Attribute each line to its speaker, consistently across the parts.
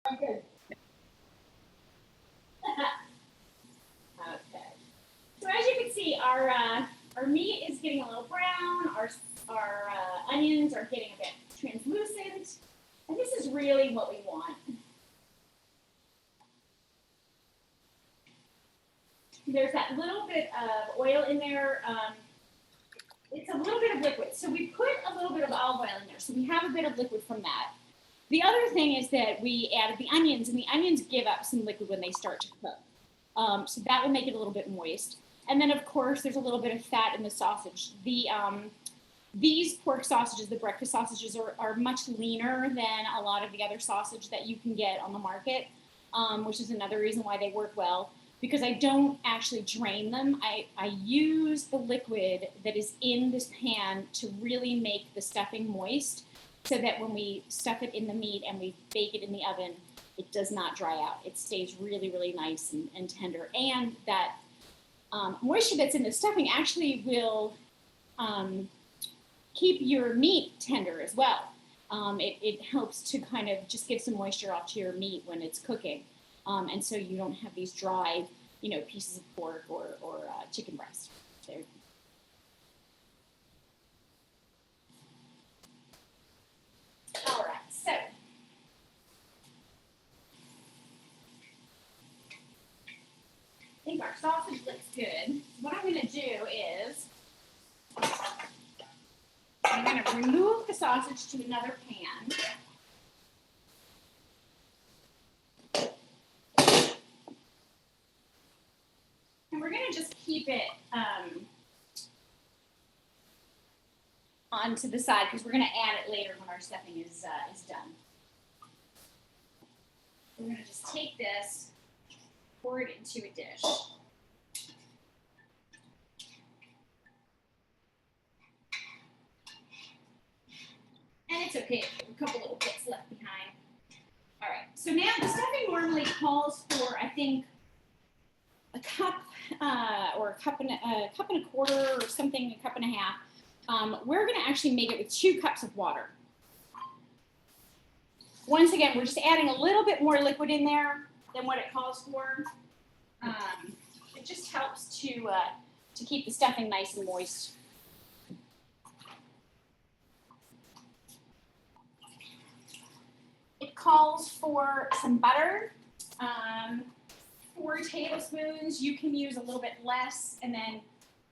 Speaker 1: Good. Okay. So as you can see, our meat is getting a little brown. Our onions are getting a bit translucent, and this is really what we want. There's that little bit of oil in there. It's a little bit of liquid. So we put a little bit of olive oil in there. So we have a bit of liquid from that. The other thing is that we added the onions, and the onions give up some liquid when they start to cook. So that will make it a little bit moist. And then, of course, there's a little bit of fat in the sausage. These pork sausages, the breakfast sausages, are much leaner than a lot of the other sausage that you can get on the market, which is another reason why they work well. Because I don't actually drain them. I use the liquid that is in this pan to really make the stuffing moist so that when we stuff it in the meat and we bake it in the oven, it does not dry out. It stays really, really nice and tender. And that moisture that's in the stuffing actually will keep your meat tender as well. It helps to kind of just give some moisture off to your meat when it's cooking. And so you don't have these dry, pieces of pork or chicken breast. There. All right, so I think our sausage looks good. What I'm going to do is I'm going to remove the sausage to another pan. And we're going to just keep it onto the side because we're going to add it later when our stuffing is done. We're going to just take this, pour it into a dish. And it's okay if a couple little bits left behind. All right, so now the stuffing normally calls for, I think, a cup or a cup and a quarter or something, a cup and a half. We're going to actually make it with 2 cups of water. Once again, we're just adding a little bit more liquid in there than what it calls for. It just helps to keep the stuffing nice and moist. It calls for some butter. 4 tablespoons. You can use a little bit less and then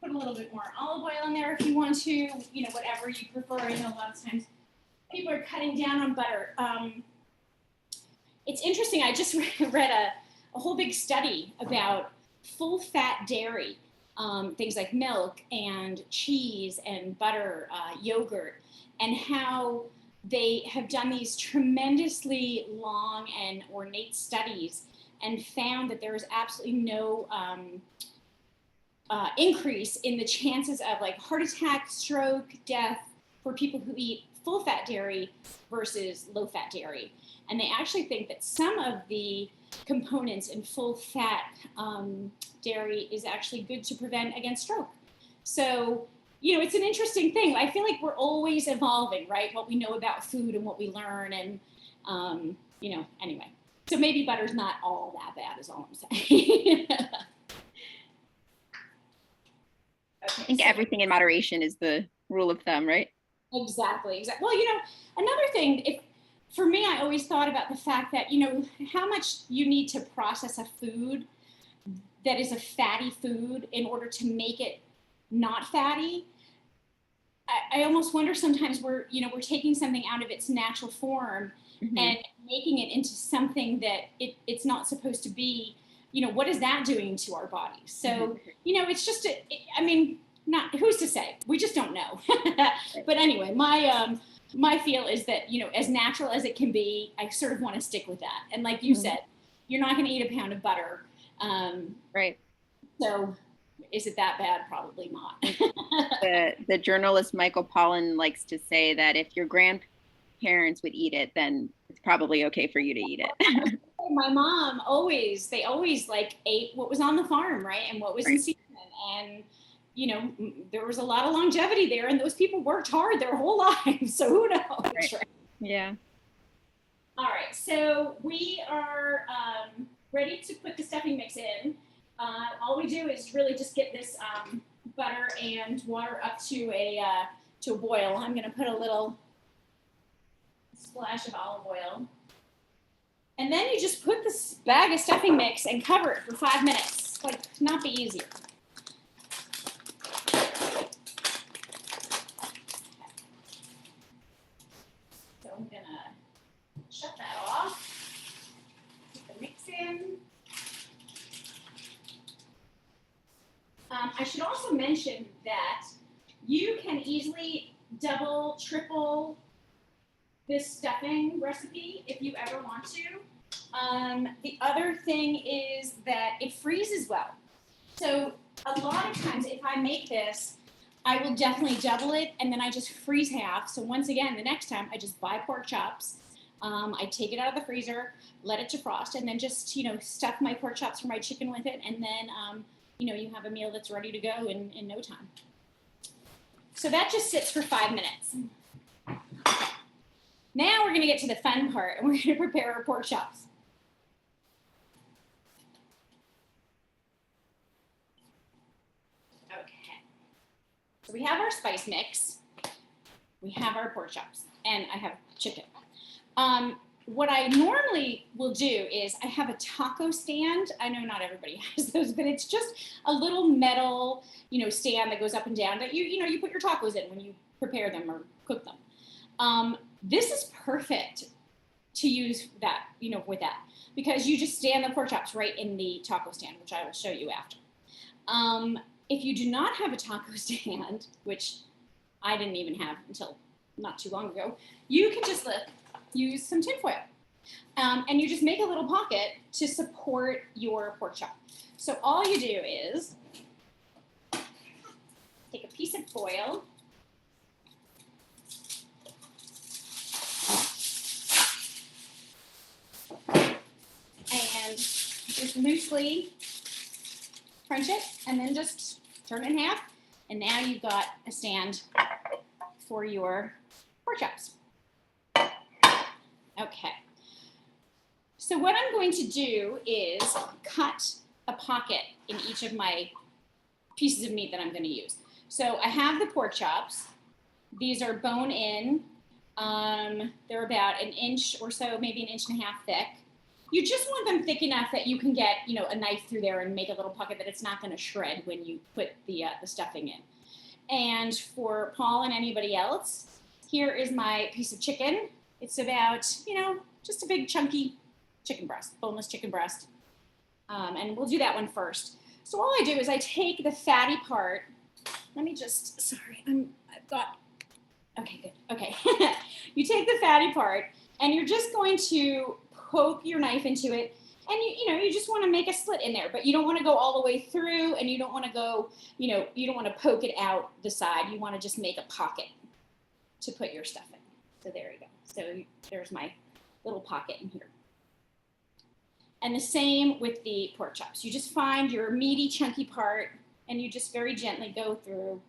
Speaker 1: put a little bit more olive oil in there if you want to, whatever you prefer. I know a lot of times people are cutting down on butter. It's interesting. I just read a whole big study about full fat dairy, things like milk and cheese and butter, yogurt, and how they have done these tremendously long and ornate studies and found that there is absolutely no increase in the chances of like heart attack, stroke, death for people who eat full fat dairy versus low fat dairy. And they actually think that some of the components in full fat dairy is actually good to prevent against stroke. So, it's an interesting thing. I feel like we're always evolving, right? What we know about food and what we learn and, anyway. So maybe butter's not all that bad is all I'm saying. Okay,
Speaker 2: I think everything in moderation is the rule of thumb, right?
Speaker 1: Exactly. Well, another thing, for me, I always thought about the fact that, how much you need to process a food that is a fatty food in order to make it not fatty. I almost wonder sometimes we're taking something out of its natural form and making it into something that it's not supposed to be. What is that doing to our bodies? So, it's just, not who's to say? We just don't know. But anyway, my feel is that, as natural as it can be, I sort of want to stick with that. And like you said, you're not going to eat a pound of butter.
Speaker 2: Right.
Speaker 1: So is it that bad? Probably not.
Speaker 2: The journalist Michael Pollan likes to say that if your grandparents would eat it, then it's probably okay for you to eat it.
Speaker 1: My mom they always like ate what was on the farm, right? And what was in season. And, there was a lot of longevity there and those people worked hard their whole lives. So who knows?
Speaker 2: Right. Yeah.
Speaker 1: All right, so we are ready to put the stuffing mix in. All we do is really just get this butter and water up to a boil. I'm going to put a little splash of olive oil. And then you just put this bag of stuffing mix and cover it for 5 minutes. Like, not be easier. So I'm going to shut that off. Put the mix in. I should also mention that you can easily double, triple this stuffing recipe if you ever want to. The other thing is that it freezes well. So a lot of times if I make this, I will definitely double it and then I just freeze half. So once again, the next time I just buy pork chops. I take it out of the freezer, let it defrost, and then just, stuff my pork chops or my chicken with it. And then, you have a meal that's ready to go in no time. So that just sits for 5 minutes. Now we're going to get to the fun part, and we're going to prepare our pork chops. Okay. So we have our spice mix. We have our pork chops, and I have chicken. What I normally will do is I have a taco stand. I know not everybody has those, but it's just a little metal, stand that goes up and down that you put your tacos in when you prepare them or cook them. This is perfect to use that, with that, because you just stand the pork chops right in the taco stand, which I will show you after. If you do not have a taco stand, which I didn't even have until not too long ago, you can just use some tinfoil. And you just make a little pocket to support your pork chop. So all you do is take a piece of foil, and just loosely crunch it, and then just turn it in half, and now you've got a stand for your pork chops. Okay. So what I'm going to do is cut a pocket in each of my pieces of meat that I'm going to use. So I have the pork chops. These are bone in. They're about an inch or so, maybe an inch and a half thick. You just want them thick enough that you can get, a knife through there and make a little pocket that it's not going to shred when you put the stuffing in. And for Paul and anybody else, here is my piece of chicken. It's about, just a big chunky chicken breast, boneless chicken breast. And we'll do that one first. So all I do is I take the fatty part. Let me just, sorry, okay, good, okay. You take the fatty part and you're just going to poke your knife into it. And you just want to make a slit in there, but you don't want to go all the way through, and you don't want to go, you don't want to poke it out the side. You want to just make a pocket to put your stuff in. So there you go. So there's my little pocket in here. And the same with the pork chops. You just find your meaty, chunky part, and you just very gently go through,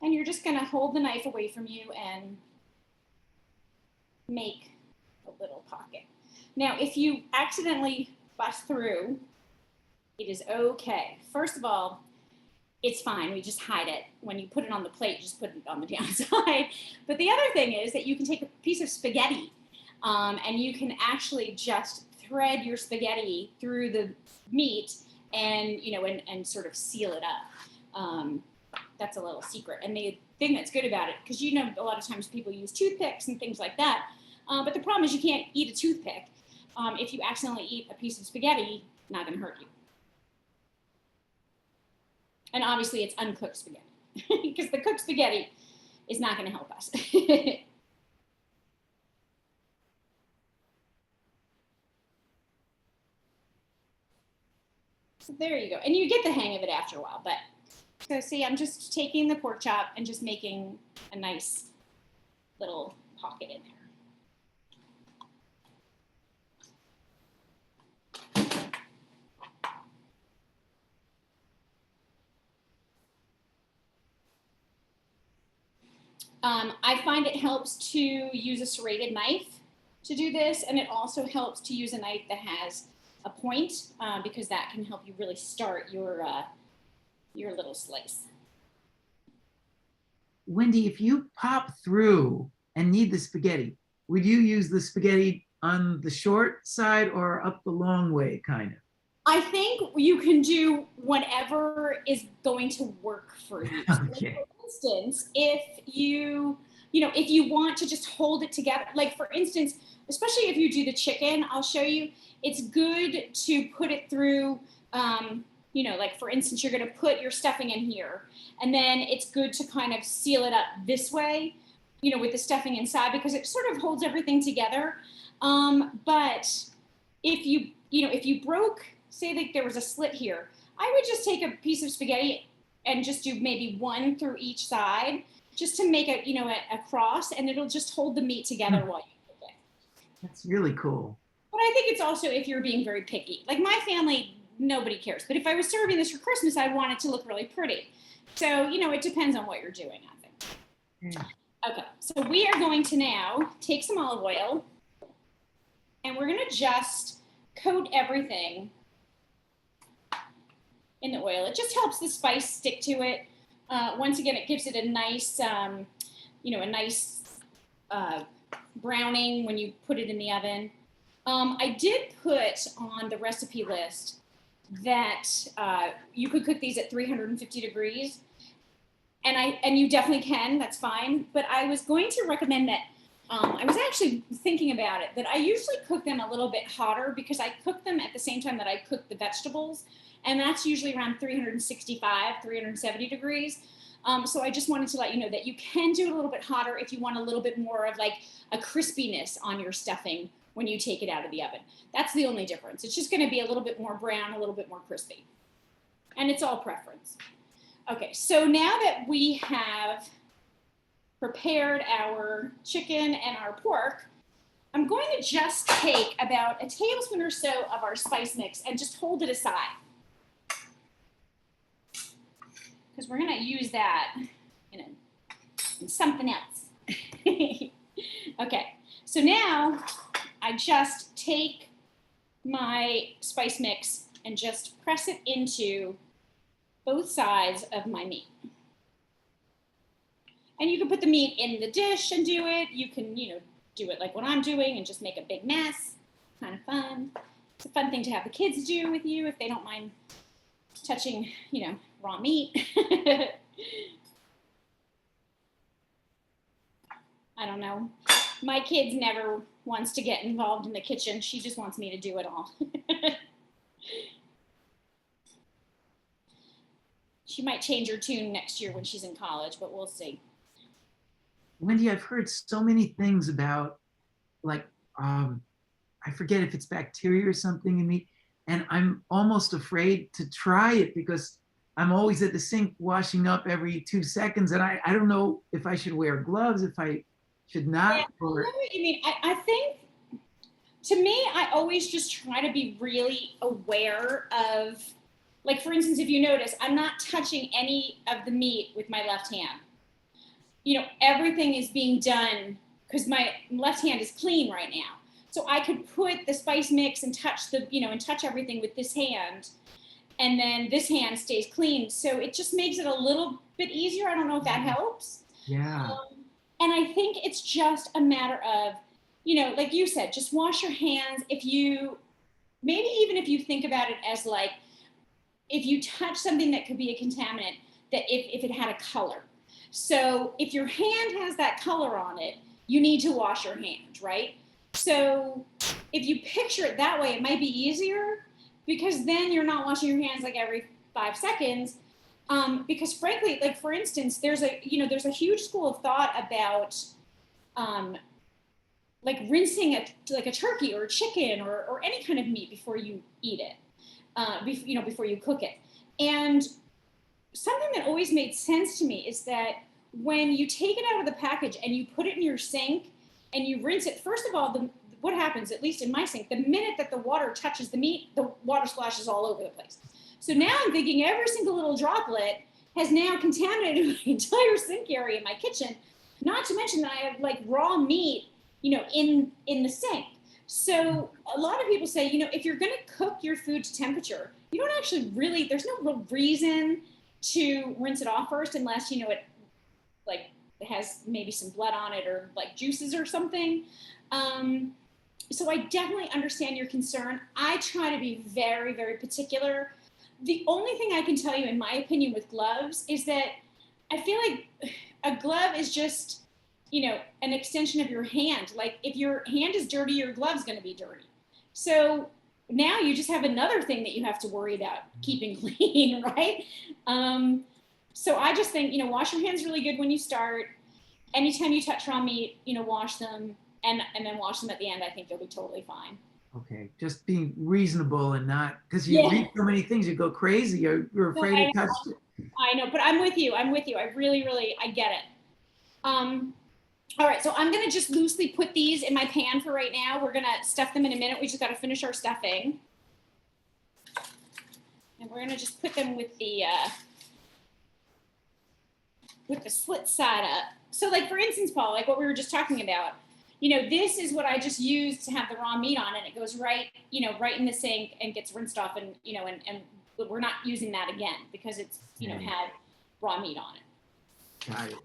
Speaker 1: and you're just going to hold the knife away from you and make a little pocket. Now, if you accidentally bust through, it is okay. First of all, it's fine. We just hide it. When you put it on the plate, just put it on the downside. But the other thing is that you can take a piece of spaghetti and you can actually just thread your spaghetti through the meat and, and sort of seal it up. That's a little secret. And the thing that's good about it, because a lot of times people use toothpicks and things like that. But the problem is you can't eat a toothpick. If you accidentally eat a piece of spaghetti, not going to hurt you. And obviously it's uncooked spaghetti because the cooked spaghetti is not going to help us. So there you go. And you get the hang of it after a while. But so see, I'm just taking the pork chop and just making a nice little pocket in there. I find it helps to use a serrated knife to do this, and it also helps to use a knife that has a point because that can help you really start your little slice.
Speaker 3: Wendy, if you pop through and need the spaghetti, would you use the spaghetti on the short side or up the long way, kind of?
Speaker 1: I think you can do whatever is going to work for you. So
Speaker 3: Okay.
Speaker 1: like, for instance, if if you want to just hold it together, like for instance, especially if you do the chicken, I'll show you, it's good to put it through, like for instance, you're going to put your stuffing in here, and then it's good to kind of seal it up this way, with the stuffing inside because it sort of holds everything together. But if you broke, say like there was a slit here, I would just take a piece of spaghetti and just do maybe one through each side just to make a cross, and it'll just hold the meat together while you cook it.
Speaker 3: That's really cool.
Speaker 1: But I think it's also if you're being very picky. Like my family, nobody cares. But if I was serving this for Christmas, I'd want it to look really pretty. So, it depends on what you're doing, I think. Okay, so we are going to now take some olive oil, and we're going to just coat everything in the oil. It just helps the spice stick to it. Once again, it gives it a nice, browning when you put it in the oven. I did put on the recipe list that you could cook these at 350 degrees, and you definitely can. That's fine. But I was going to recommend that. I was actually thinking about it, that I usually cook them a little bit hotter because I cook them at the same time that I cook the vegetables. And that's usually around 365, 370 degrees. So I just wanted to let you know that you can do it a little bit hotter if you want a little bit more of like a crispiness on your stuffing when you take it out of the oven. That's the only difference. It's just going to be a little bit more brown, a little bit more crispy. And it's all preference. Okay, so now that we have prepared our chicken and our pork, I'm going to just take about a tablespoon or so of our spice mix and just hold it aside, because we're going to use that in something else. Okay, so now I just take my spice mix and just press it into both sides of my meat. And you can put the meat in the dish and do it. You can, do it like what I'm doing and just make a big mess. Kind of fun. It's a fun thing to have the kids do with you if they don't mind touching, raw meat. I don't know. My kids never wants to get involved in the kitchen. She just wants me to do it all. She might change her tune next year when she's in college, but we'll see.
Speaker 3: Wendy, I've heard so many things about, like, I forget if it's bacteria or something in meat, and I'm almost afraid to try it because I'm always at the sink washing up every 2 seconds, and I don't know if I should wear gloves, if I should not.
Speaker 1: Yeah, or... I know what you mean. I think, to me, I always just try to be really aware of, like, for instance, if you notice, I'm not touching any of the meat with my left hand. Everything is being done because my left hand is clean right now. So I could put the spice mix and touch touch everything with this hand, and then this hand stays clean. So it just makes it a little bit easier. I don't know if that helps.
Speaker 3: Yeah.
Speaker 1: And I think it's just a matter of, like you said, just wash your hands. Maybe even if you think about it as like, if you touch something that could be a contaminant, that if it had a color. So if your hand has that color on it, you need to wash your hand, right? So if you picture it that way, it might be easier because then you're not washing your hands like every 5 seconds. Because frankly, like for instance, there's a huge school of thought about like rinsing a turkey or a chicken or any kind of meat before you eat it, before you cook it. And something that always made sense to me is that when you take it out of the package and you put it in your sink and you rinse it, first of all, what happens, at least in my sink, the minute that the water touches the meat, the water splashes all over the place. So now I'm thinking every single little droplet has now contaminated my entire sink area in my kitchen, not to mention that I have like raw meat, in the sink. So a lot of people say, if you're going to cook your food to temperature, you don't actually really, there's no real reason to rinse it off first unless, it has maybe some blood on it or like juices or something. So I definitely understand your concern. I try to be very, very particular. The only thing I can tell you, in my opinion, with gloves is that I feel like a glove is just, an extension of your hand. Like if your hand is dirty, your glove's going to be dirty. So now you just have another thing that you have to worry about keeping clean, right? So I just think, wash your hands really good when you start. Anytime you touch raw meat, wash them and then wash them at the end. I think you'll be totally fine.
Speaker 3: Okay, just being reasonable and not, because you read so many things, you go crazy. You're afraid to touch it.
Speaker 1: I know, but I'm with you. I really, really, I get it. All right, so I'm gonna just loosely put these in my pan for right now. We're gonna stuff them in a minute. We just gotta finish our stuffing. And we're gonna just put them with the slit side up. So like for instance, Paul, like what we were just talking about, this is what I just used to have the raw meat on, and it goes right, right in the sink and gets rinsed off, and and we're not using that again because it's had raw meat on it.
Speaker 3: Got it.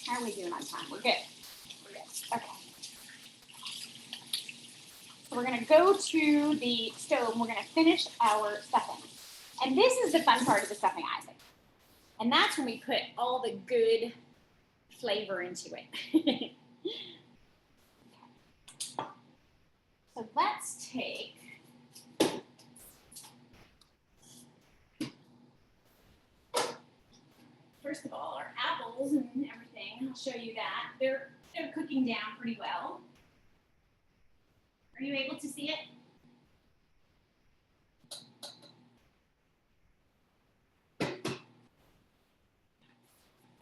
Speaker 1: How are we doing on time? We're good. Okay. So we're going to go to the stove and we're going to finish our stuffing. And this is the fun part of the stuffing, Isaac. And that's when we put all the good flavor into it. So let's take first of all our apples and everything. I'll show you that. They're cooking down pretty well. Are you able to see it?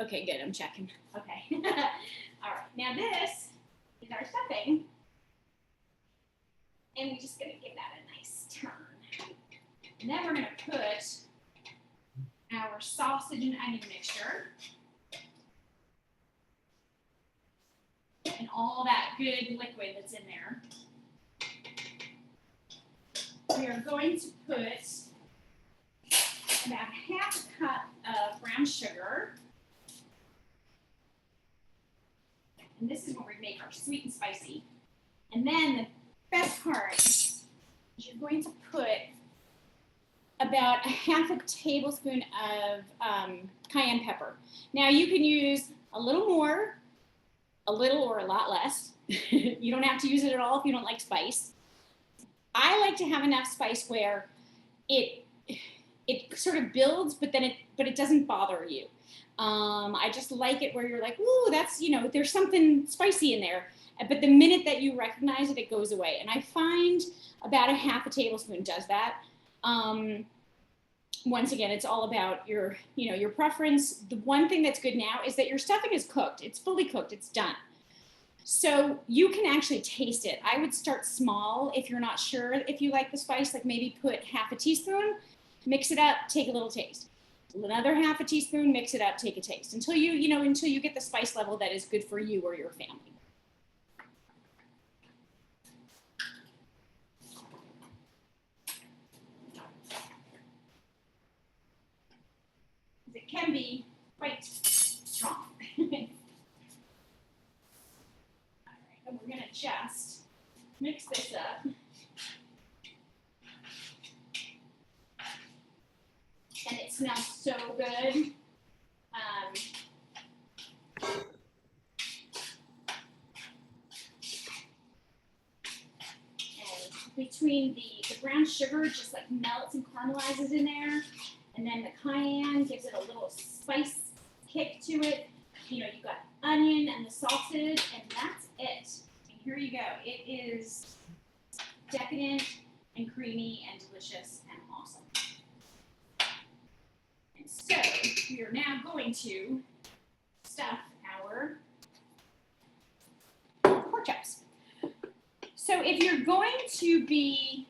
Speaker 1: Okay, good. I'm checking. Okay. All right. Now this is our stuffing. And we're just going to give that a nice turn. And then we're going to put our sausage and onion mixture. And all that good liquid that's in there. We are going to put about half a cup of brown sugar. And this is when we make our sweet and spicy. And then the best part is you're going to put about a half a tablespoon of cayenne pepper. Now you can use a little more, a little or a lot less. You don't have to use it at all if you don't like spice. I like to have enough spice where it sort of builds, but it doesn't bother you. I just like it where you're like, ooh, that's, there's something spicy in there. But the minute that you recognize it, it goes away. And I find about a half a tablespoon does that. Once again, it's all about your preference. The one thing that's good now is that your stuffing is cooked. It's fully cooked. It's done. So you can actually taste it. I would start small if you're not sure if you like the spice, like maybe put half a teaspoon, mix it up, take a little taste. Another half a teaspoon, mix it up, take a taste until you get the spice level that is good for you or your family. It can be quite strong. All right, and we're going to just mix this up. And it smells so good. And between the brown sugar just like melts and caramelizes in there, and then the cayenne gives it a little spice kick to it. You've got onion and the sausage, and that's it. And here you go. It is decadent and creamy and delicious and awesome. And so we are now going to stuff our pork chops. So if you're going to be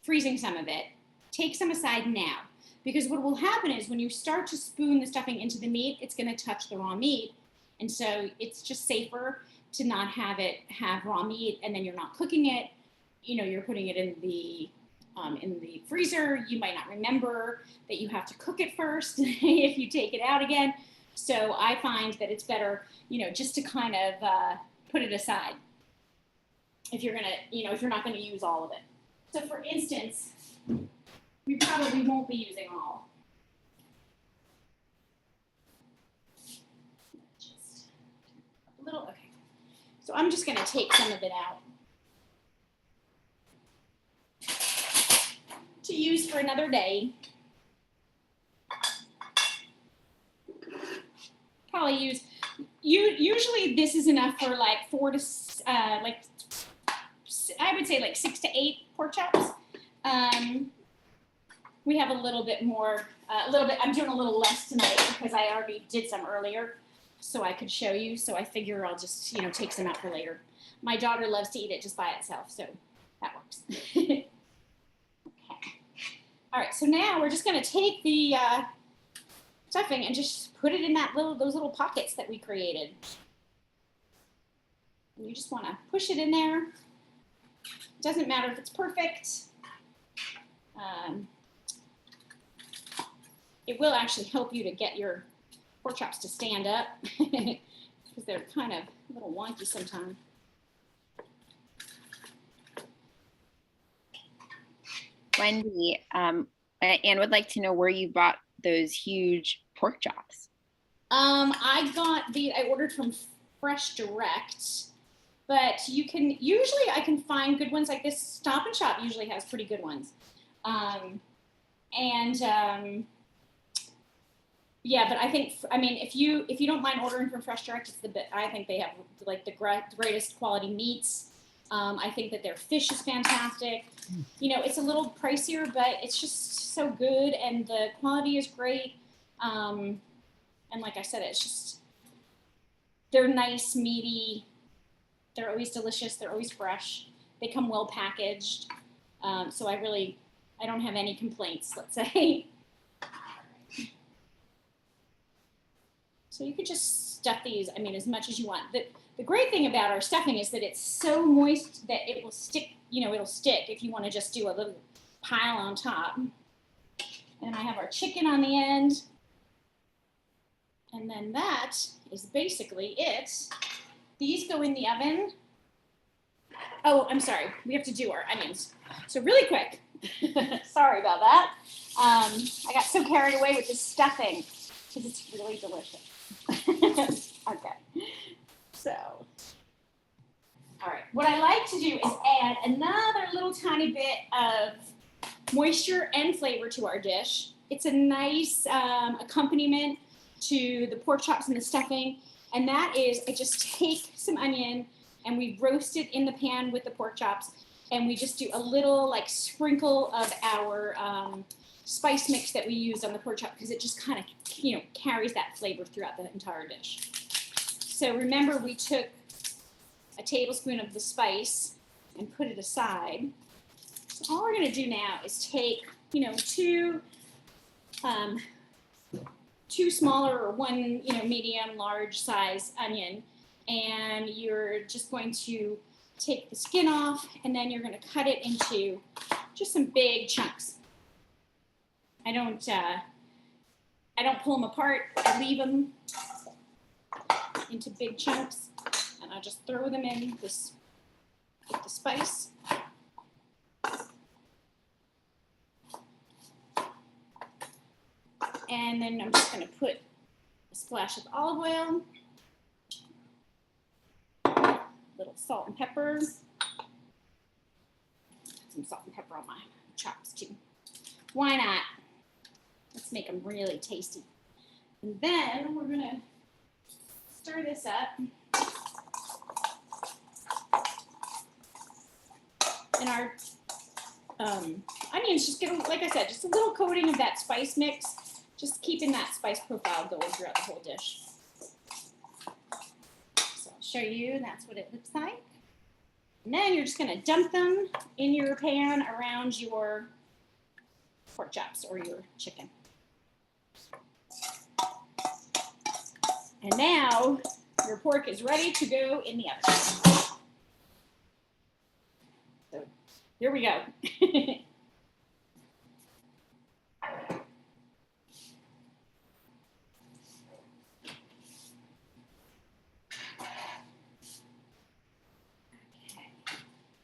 Speaker 1: freezing some of it. Take some aside now, because what will happen is when you start to spoon the stuffing into the meat, it's going to touch the raw meat. And so it's just safer to not have it have raw meat, and then you're not cooking it. You know, you're putting it in the freezer. You might not remember that you have to cook it first if you take it out again. So I find that it's better, you know, just to kind of put it aside if you're gonna, you know, if you're not gonna use all of it. So for instance, we probably won't be using all. Just a little, okay. So I'm just gonna take some of it out to use for another day. Probably use, usually this is enough for like I would say like 6 to 8 pork chops. We have a little bit more, I'm doing a little less tonight because I already did some earlier so I could show you. So I figure I'll just, you know, take some out for later. My daughter loves to eat it just by itself, so that works. Okay. All right, so now we're just gonna take the stuffing and just put it in those little pockets that we created. And you just wanna push it in there. It doesn't matter if it's perfect. It will actually help you to get your pork chops to stand up because they're kind of a little wonky sometimes.
Speaker 2: Wendy, Anne would like to know where you bought those huge pork chops.
Speaker 1: I ordered from Fresh Direct, but I can find good ones like this. Stop and Shop usually has pretty good ones. Yeah, but if you don't mind ordering from Fresh Direct, I think they have like the greatest quality meats. I think that their fish is fantastic. You know, it's a little pricier, but it's just so good, and the quality is great. And like I said, they're nice, meaty. They're always delicious. They're always fresh. They come well packaged. So I don't have any complaints, let's say. So you could just stuff these, as much as you want. The great thing about our stuffing is that it's so moist that it will stick, it'll stick if you want to just do a little pile on top. And I have our chicken on the end. And then that is basically it. These go in the oven. Oh, I'm sorry. We have to do our onions. So really quick. Sorry about that. I got so carried away with this stuffing because it's really delicious. Okay. So, all right. What I like to do is add another little tiny bit of moisture and flavor to our dish. It's a nice accompaniment to the pork chops and the stuffing. And that is, I just take some onion and we roast it in the pan with the pork chops. And we just do a little sprinkle of our spice mix that we used on the pork chop because it just kind of, carries that flavor throughout the entire dish. So remember, we took a tablespoon of the spice and put it aside. So all we're going to do now is take, two smaller or one, medium, large size onion, and you're just going to take the skin off, and then you're going to cut it into just some big chunks. I don't pull them apart. I leave them into big chunks, and I just throw them in with the spice. And then I'm just going to put a splash of olive oil, a little salt and pepper, some salt and pepper on my chops too. Why not? Let's make them really tasty. And then we're going to stir this up. And our onions just get, like I said, just a little coating of that spice mix. Just keeping that spice profile going throughout the whole dish. So I'll show you, that's what it looks like. And then you're just gonna dump them in your pan around your pork chops or your chicken. And now your pork is ready to go in the oven. So here we go.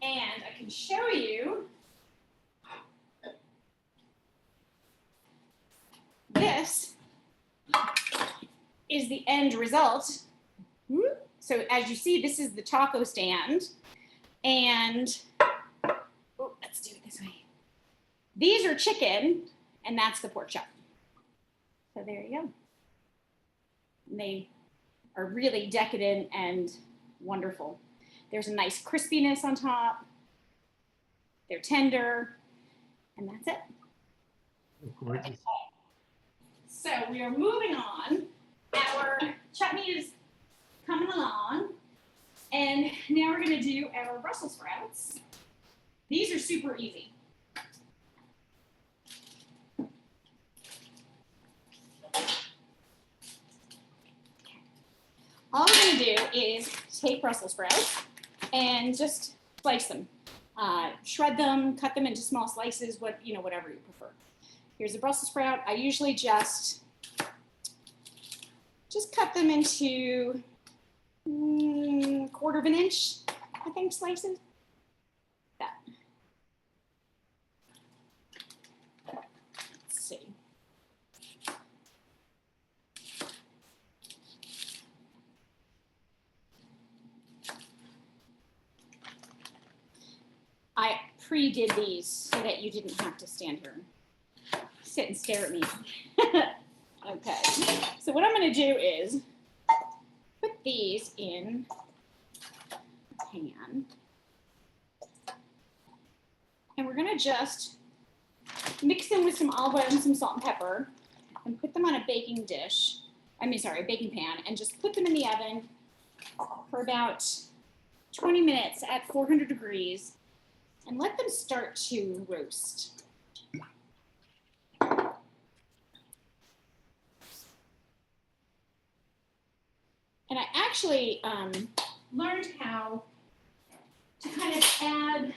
Speaker 1: And I can show you this is the end result. So as you see, this is the taco stand. And oh, let's do it this way. These are chicken, and that's the pork chop. So there you go. And they are really decadent and wonderful. There's a nice crispiness on top. They're tender, and that's it.
Speaker 3: Gorgeous.
Speaker 1: So we are moving on. Our chutney is coming along, and now we're going to do our Brussels sprouts. These are super easy. All we're going to do is take Brussels sprouts and just slice them, shred them, cut them into small slices, whatever you prefer. Here's a Brussels sprout. I usually just cut them into 1/4 of an inch, I think, slices. That. Let's see. I pre-did these so that you didn't have to stand here and sit and stare at me. Okay, so what I'm going to do is put these in a pan. And we're going to just mix them with some olive oil and some salt and pepper and put them on a baking pan, and just put them in the oven for about 20 minutes at 400 degrees and let them start to roast. And I actually learned how to kind of add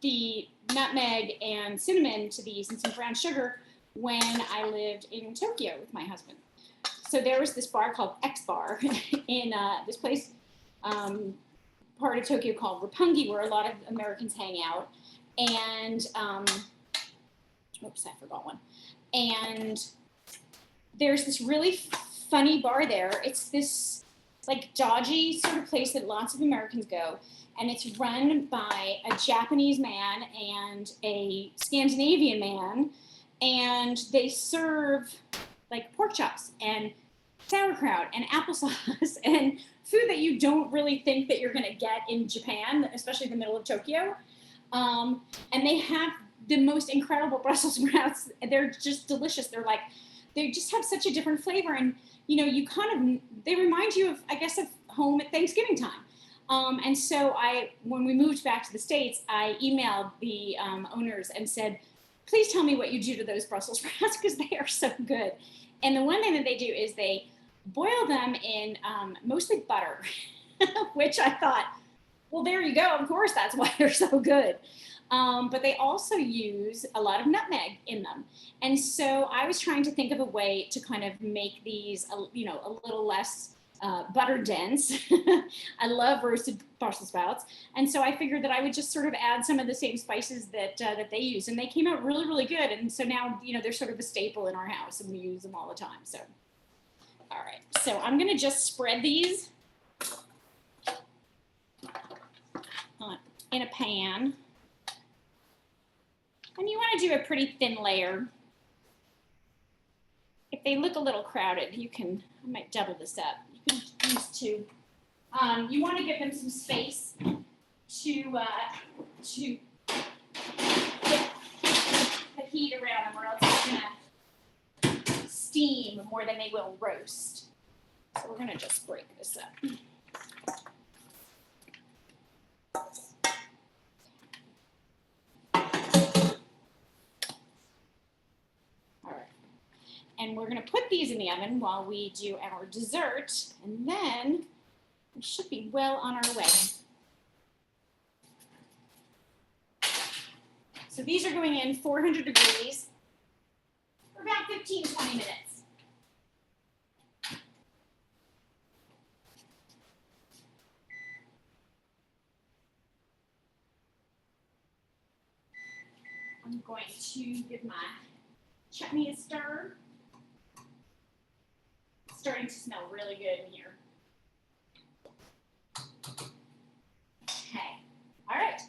Speaker 1: the nutmeg and cinnamon to these and some brown sugar when I lived in Tokyo with my husband. So there was this bar called X Bar in this place, part of Tokyo called Roppongi, where a lot of Americans hang out. And, oops, I forgot one. And there's this really funny bar there. It's this like dodgy sort of place that lots of Americans go. And it's run by a Japanese man and a Scandinavian man. And they serve like pork chops and sauerkraut and applesauce and food that you don't really think that you're going to get in Japan, especially in the middle of Tokyo. And they have the most incredible Brussels sprouts. They're just delicious. They just have such a different flavor. And, they remind you of, I guess, of home at Thanksgiving time. And so when we moved back to the States, I emailed the owners and said, please tell me what you do to those Brussels sprouts because they are so good. And the one thing that they do is they boil them in mostly butter, which I thought, well, there you go. Of course, that's why they're so good. But they also use a lot of nutmeg in them. And so I was trying to think of a way to kind of make these, a little less butter dense. I love roasted Brussels sprouts. And so I figured that I would just sort of add some of the same spices that they use. And they came out really, really good. And so now, they're sort of a staple in our house and we use them all the time. So, all right. So I'm going to just spread these in a pan. And you want to do a pretty thin layer. If they look a little crowded, I might double this up. You can use two. You want to give them some space to get the heat around them, or else it's going to steam more than they will roast. So we're going to just break this up. And we're gonna put these in the oven while we do our dessert, and then we should be well on our way. So these are going in 400 degrees for about 15, 20 minutes. I'm going to give my chutney a stir. It's starting to smell really good in here. Okay, all right.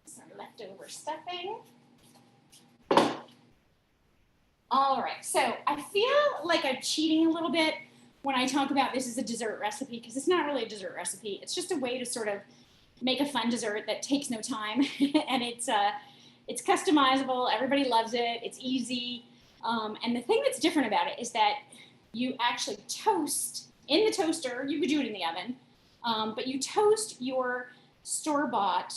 Speaker 1: Some leftover stuffing. All right, so I feel like I'm cheating a little bit when I talk about this as a dessert recipe, because it's not really a dessert recipe. It's just a way to sort of make a fun dessert that takes no time, and it's customizable. Everybody loves it. It's easy, and the thing that's different about it is that you actually toast in the toaster. You could do it in the oven, but you toast your store-bought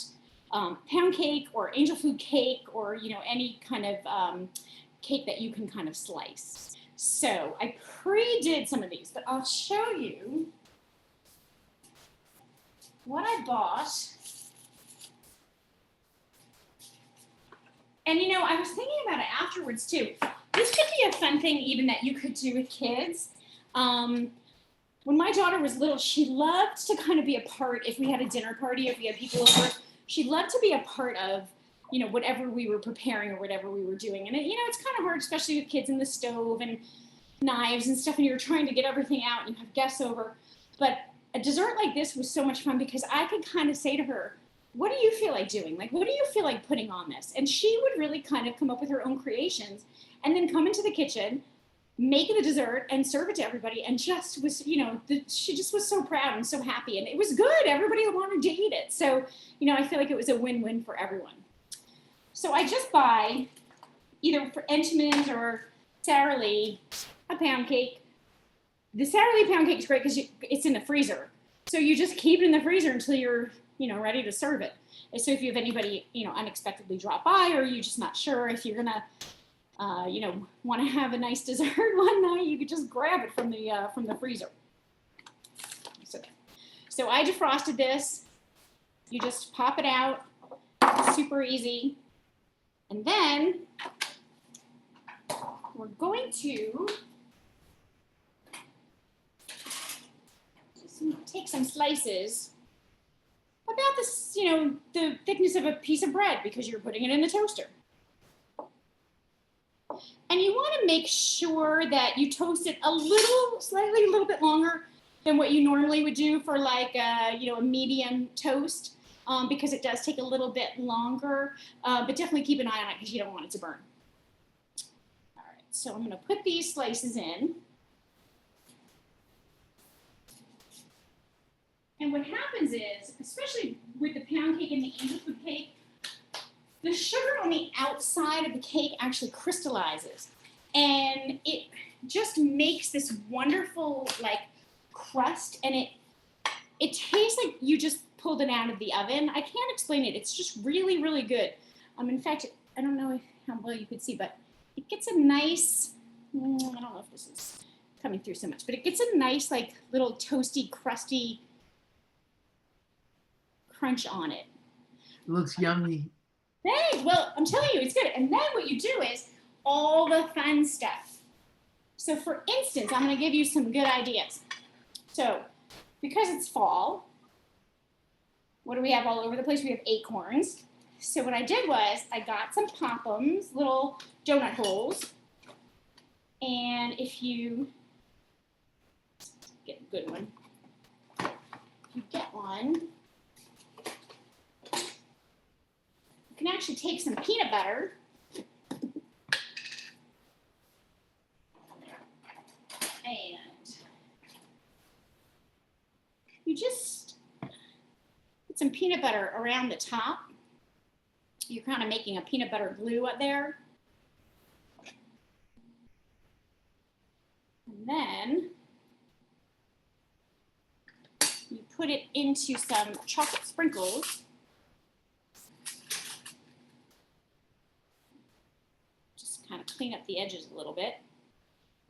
Speaker 1: pound cake or angel food cake, or any kind of cake that you can kind of slice. So I pre-did some of these, but I'll show you what I bought. And I was thinking about it afterwards too. This could be a fun thing even that you could do with kids. When my daughter was little, she loved to kind of be a part, if we had a dinner party, if we had people over, she loved to be a part of, whatever we were preparing or whatever we were doing. And it's kind of hard, especially with kids in the stove and knives and stuff, and you're trying to get everything out and you have guests over. But a dessert like this was so much fun because I could kind of say to her, what do you feel like doing? Like, what do you feel like putting on this? And she would really kind of come up with her own creations and then come into the kitchen, make the dessert and serve it to everybody. And just was, she just was so proud and so happy. And it was good. Everybody wanted to eat it. So, I feel like it was a win-win for everyone. So I just buy either for Entenmann's or Sara Lee a pound cake. The Sara Lee pound cake is great because it's in the freezer. So you just keep it in the freezer until you're, ready to serve it. And so if you have anybody, unexpectedly drop by, or you're just not sure if you're gonna, want to have a nice dessert one night, you could just grab it from the freezer. So I defrosted this. You just pop it out, super easy. And then we're going to just take some slices about this, the thickness of a piece of bread, because you're putting it in the toaster. And you want to make sure that you toast it a little bit longer than what you normally would do for like a medium toast, because it does take a little bit longer, but definitely keep an eye on it because you don't want it to burn. All right, so I'm going to put these slices in. And what happens is, especially with the pound cake and the angel food cake, the sugar on the outside of the cake actually crystallizes. And it just makes this wonderful crust, and it tastes like you just pulled it out of the oven. I can't explain it. It's just really, really good. In fact, I don't know how well you could see, but it gets a nice, I don't know if this is coming through so much, but it gets a nice little toasty, crusty crunch on it.
Speaker 3: It looks yummy.
Speaker 1: Thanks. Well, I'm telling you, it's good. And then what you do is all the fun stuff. So for instance, I'm going to give you some good ideas. So because it's fall, what do we have all over the place? We have acorns. So what I did was I got some Pop'ems, little donut holes. And if you get a good one, if you get one, you can actually take some peanut butter and you just put some peanut butter around the top. You're kind of making a peanut butter glue up there. And then you put it into some chocolate sprinkles. kind of clean up the edges a little bit.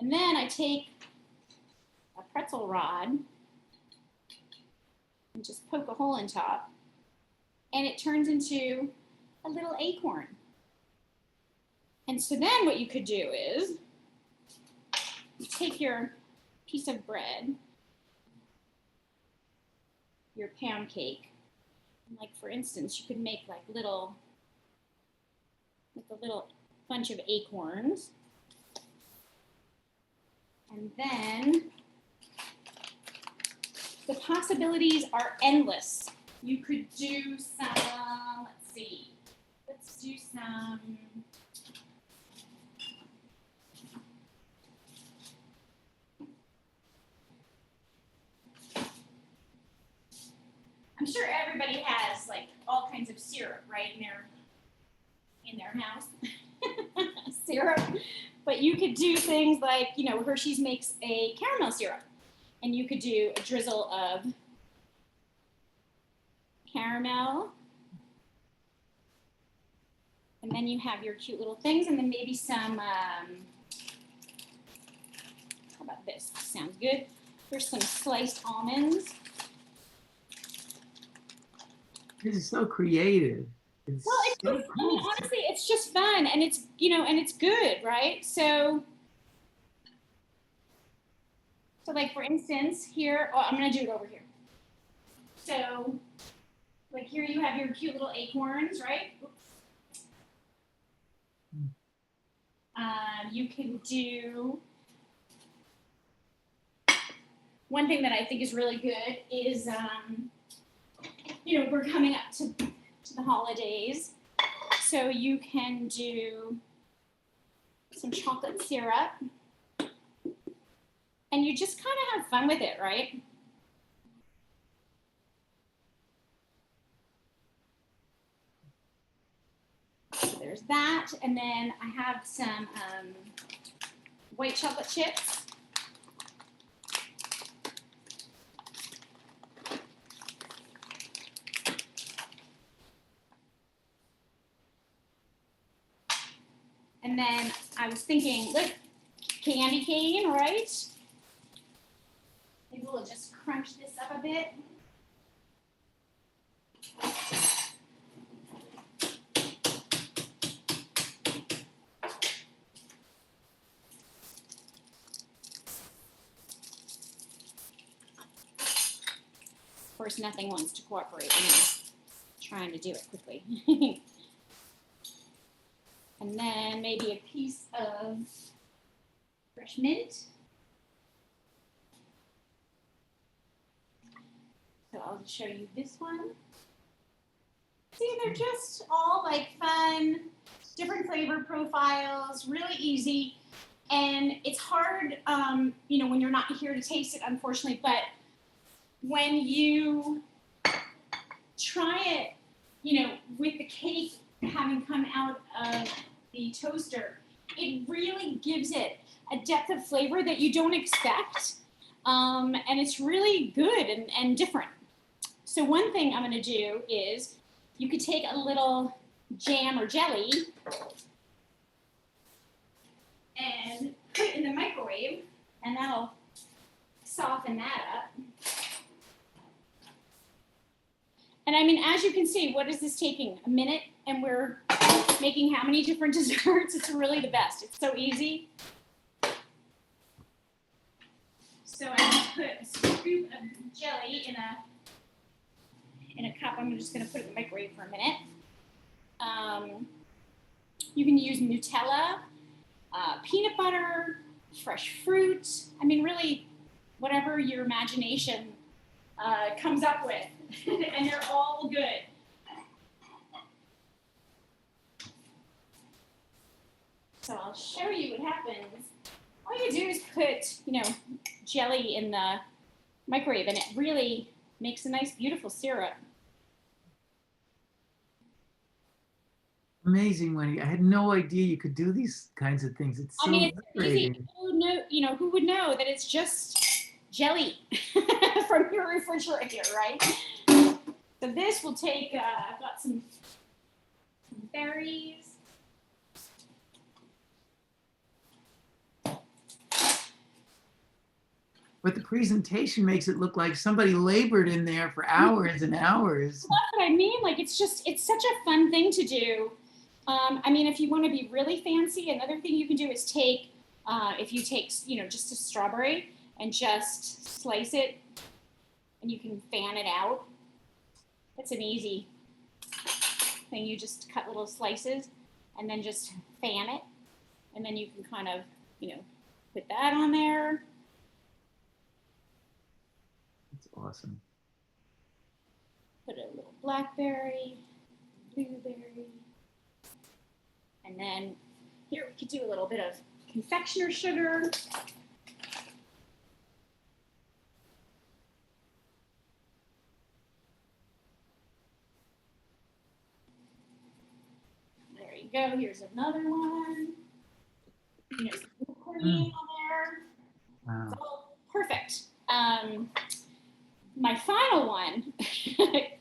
Speaker 1: And then I take a pretzel rod and just poke a hole in top, and it turns into a little acorn. And so then what you could do is you take your piece of bread, your pound cake, and like for instance, you could make like a little bunch of acorns. And then the possibilities are endless. You could do some, let's do some, I'm sure everybody has like all kinds of syrup, right, in their house. Syrup. But you could do things like, you know, Hershey's makes a caramel syrup, and you could do a drizzle of caramel, and then you have your cute little things, and then maybe some, how about this? Sounds good. Here's some sliced almonds.
Speaker 3: This is so creative. It's
Speaker 1: Well, it's
Speaker 3: so
Speaker 1: just, I
Speaker 3: cool.
Speaker 1: mean, honestly, it's just fun, and it's, you know, and it's good, right? So like for instance, here, oh, I'm gonna do it over here. So, like here you have your cute little acorns, right? You can do, one thing that I think is really good is, you know, we're coming up to the holidays. So you can do some chocolate syrup, and you just kind of have fun with it, right? So there's that, and then I have some white chocolate chips. And then I was thinking, look, candy cane, right? Maybe we'll just crunch this up a bit. Of course, nothing wants to cooperate when I'm trying to do it quickly. And then maybe a piece of fresh mint. So I'll just show you this one. See, they're just all like fun, different flavor profiles, really easy. And it's hard, you know, when you're not here to taste it, unfortunately, but when you try it, you know, with the cake having come out of the toaster, it really gives it a depth of flavor that you don't expect. And it's really good and different. So one thing I'm gonna do is, you could take a little jam or jelly and put it in the microwave, and that'll soften that up. And I mean, as you can see, what is this taking? A minute, and we're making how many different desserts? It's really the best. It's so easy. So I'm gonna put a scoop of jelly in a cup. I'm just gonna put it in the microwave for a minute. You can use Nutella, peanut butter, fresh fruit. I mean, really, whatever your imagination comes up with, and they're all good. So I'll show you what happens. All you do is put, you know, jelly in the microwave, and it really makes a nice, beautiful syrup.
Speaker 3: Amazing, Wendy. I had no idea you could do these kinds of things. It's so
Speaker 1: I mean, it's easy.
Speaker 3: liberating.
Speaker 1: You know, who would know that it's just jelly from your refrigerator, right? So this will take, I've got some berries.
Speaker 3: but the presentation makes it look like somebody labored in there for hours and hours.
Speaker 1: That's what I mean. Like, it's such a fun thing to do. I mean, if you want to be really fancy, another thing you can do is take, if you take, just a strawberry and just slice it, and you can fan it out. That's an easy thing. You just cut little slices and then just fan it. And then you can kind of, put that on there.
Speaker 3: That's awesome.
Speaker 1: Put a little blackberry, blueberry. And then here we could do a little bit of confectioner sugar. There you go. Here's another one. Some whipped cream on there.
Speaker 3: Wow.
Speaker 1: It's all perfect. My final one,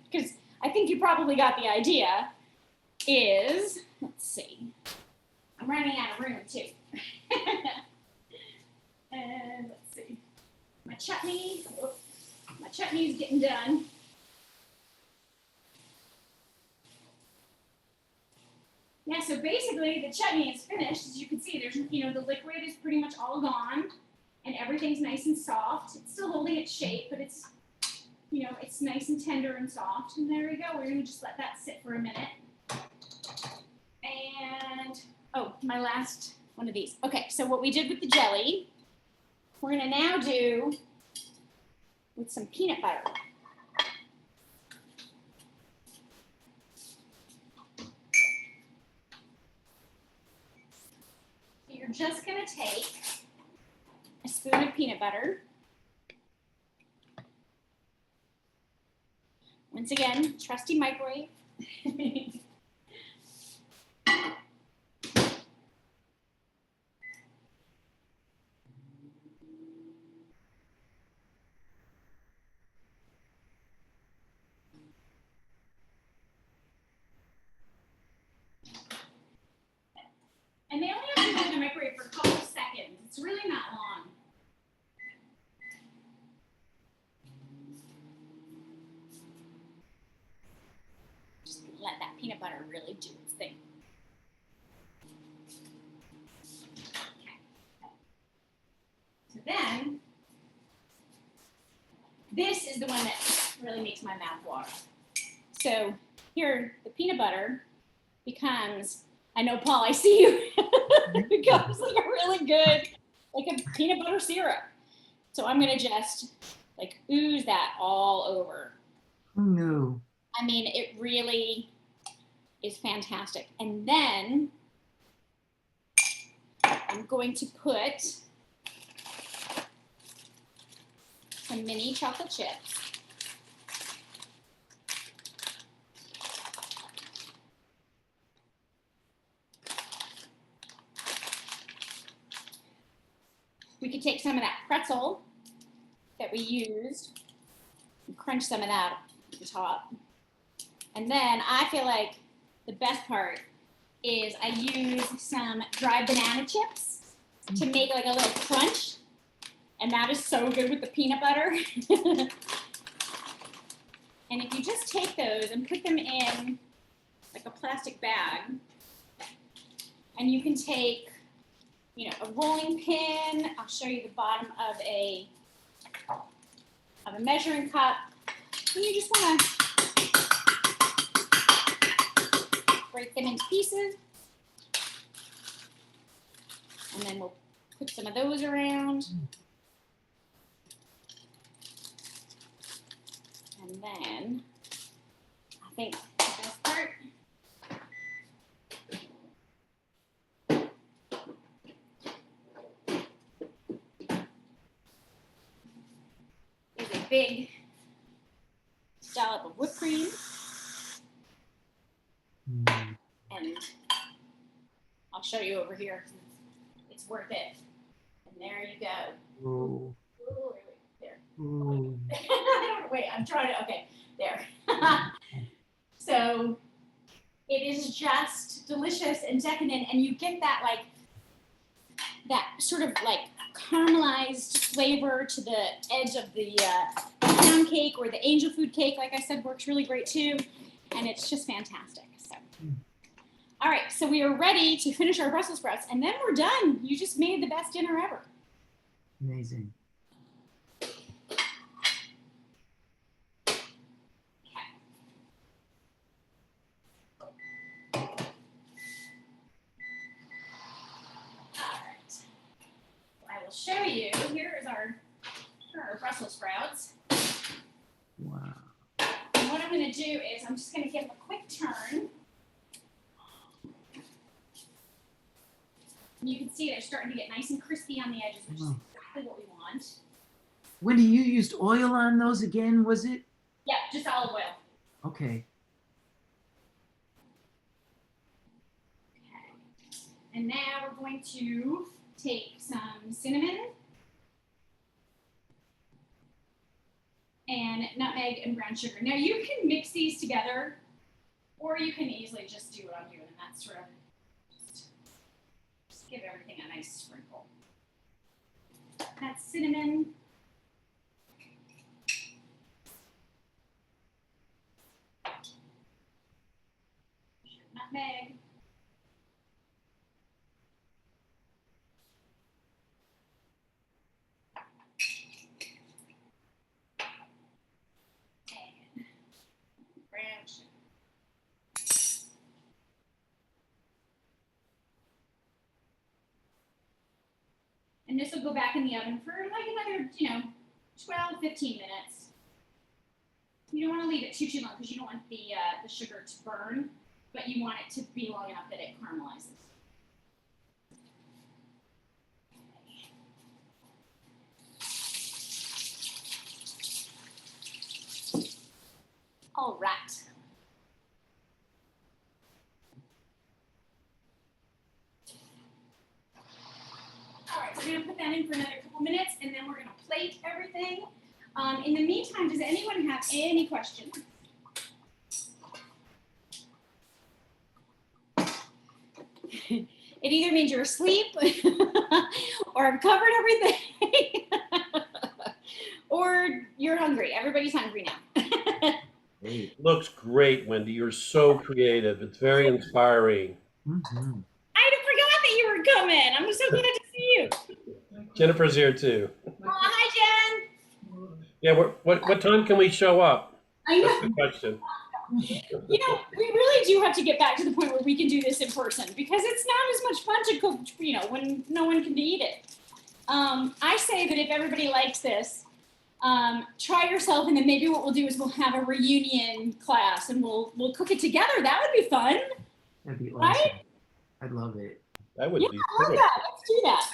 Speaker 1: because I think you probably got the idea, is, let's see, I'm running out of room too. And let's see, my chutney is getting done. Yeah, so basically the chutney is finished. As you can see, there's, the liquid is pretty much all gone and everything's nice and soft. It's still holding its shape, but it's, it's nice and tender and soft. And there we go. We're gonna just let that sit for a minute. And, oh, my last one of these. Okay, so what we did with the jelly, we're gonna now do with some peanut butter. So you're just gonna take a spoon of peanut butter. Once again, trusty microwave. And they only have to go in the microwave for a couple of seconds. It's really not long. Just let that peanut butter really do its thing. Okay. So then, this is the one that really makes my mouth water. So here, the peanut butter becomes, I know, Paul, I see you. It becomes like a really good, like a peanut butter syrup. So I'm going to just like ooze that all over.
Speaker 3: Who knew?
Speaker 1: I mean, it really is fantastic. And then I'm going to put some mini chocolate chips. We could take some of that pretzel that we used and crunch some of that at the top. And then I feel like the best part is I use some dried banana chips to make like a little crunch. And that is so good with the peanut butter. And if you just take those and put them in like a plastic bag, and you can take, a rolling pin. I'll show you the bottom of a measuring cup. And you just want to break them into pieces. And then we'll put some of those around. And then I think the best part is a big dollop of whipped cream. And I'll show you over here. It's worth it. And there you go.
Speaker 3: Whoa.
Speaker 1: Ooh, there.
Speaker 3: Ooh.
Speaker 1: Wait, I'm trying to, okay, there. So it is just delicious and decadent, and you get that, like, that sort of, like, caramelized flavor to the edge of the pound cake, or the angel food cake, like I said, works really great too. And it's just fantastic. So, all right, so we are ready to finish our Brussels sprouts, and then we're done. You just made the best dinner ever.
Speaker 3: Amazing.
Speaker 1: Show you. Here is our Brussels sprouts.
Speaker 3: Wow.
Speaker 1: And what I'm going to do is I'm just going to give them a quick turn. And you can see they're starting to get nice and crispy on the edges, which is exactly what we want.
Speaker 3: Wendy, you used oil on those again, was it?
Speaker 1: Yeah, just olive oil.
Speaker 3: Okay.
Speaker 1: Okay. And now we're going to take some cinnamon and nutmeg and brown sugar. Now you can mix these together, or you can easily just do what I'm doing, and that's sort of just give everything a nice sprinkle. That's cinnamon. Nutmeg. And this will go back in the oven for like another, 12, 15 minutes. You don't want to leave it too long because you don't want the sugar to burn, but you want it to be long enough that it caramelizes. All right. All right, so we're gonna put that in for another couple minutes, and then we're gonna plate everything. In the meantime, does anyone have any questions? It either means you're asleep, or I've covered everything, or you're hungry. Everybody's hungry now.
Speaker 4: It looks great, Wendy. You're so creative. It's very inspiring.
Speaker 3: Mm-hmm.
Speaker 1: I forgot that you were coming. I'm so glad to see you.
Speaker 4: Jennifer's here too.
Speaker 1: Oh, hi, Jen.
Speaker 4: Yeah, what time can we show up?
Speaker 1: I know.
Speaker 4: That's the question.
Speaker 1: We really do have to get back to the point where we can do this in person, because it's not as much fun to cook, when no one can eat it. I say that if everybody likes this, try yourself, and then maybe what we'll do is we'll have a reunion class, and we'll cook it together. That would be fun.
Speaker 3: That'd be awesome.
Speaker 1: Right?
Speaker 3: I'd love it.
Speaker 4: That would
Speaker 1: Yeah,
Speaker 4: be
Speaker 1: I love
Speaker 4: great.
Speaker 1: that. Let's do that.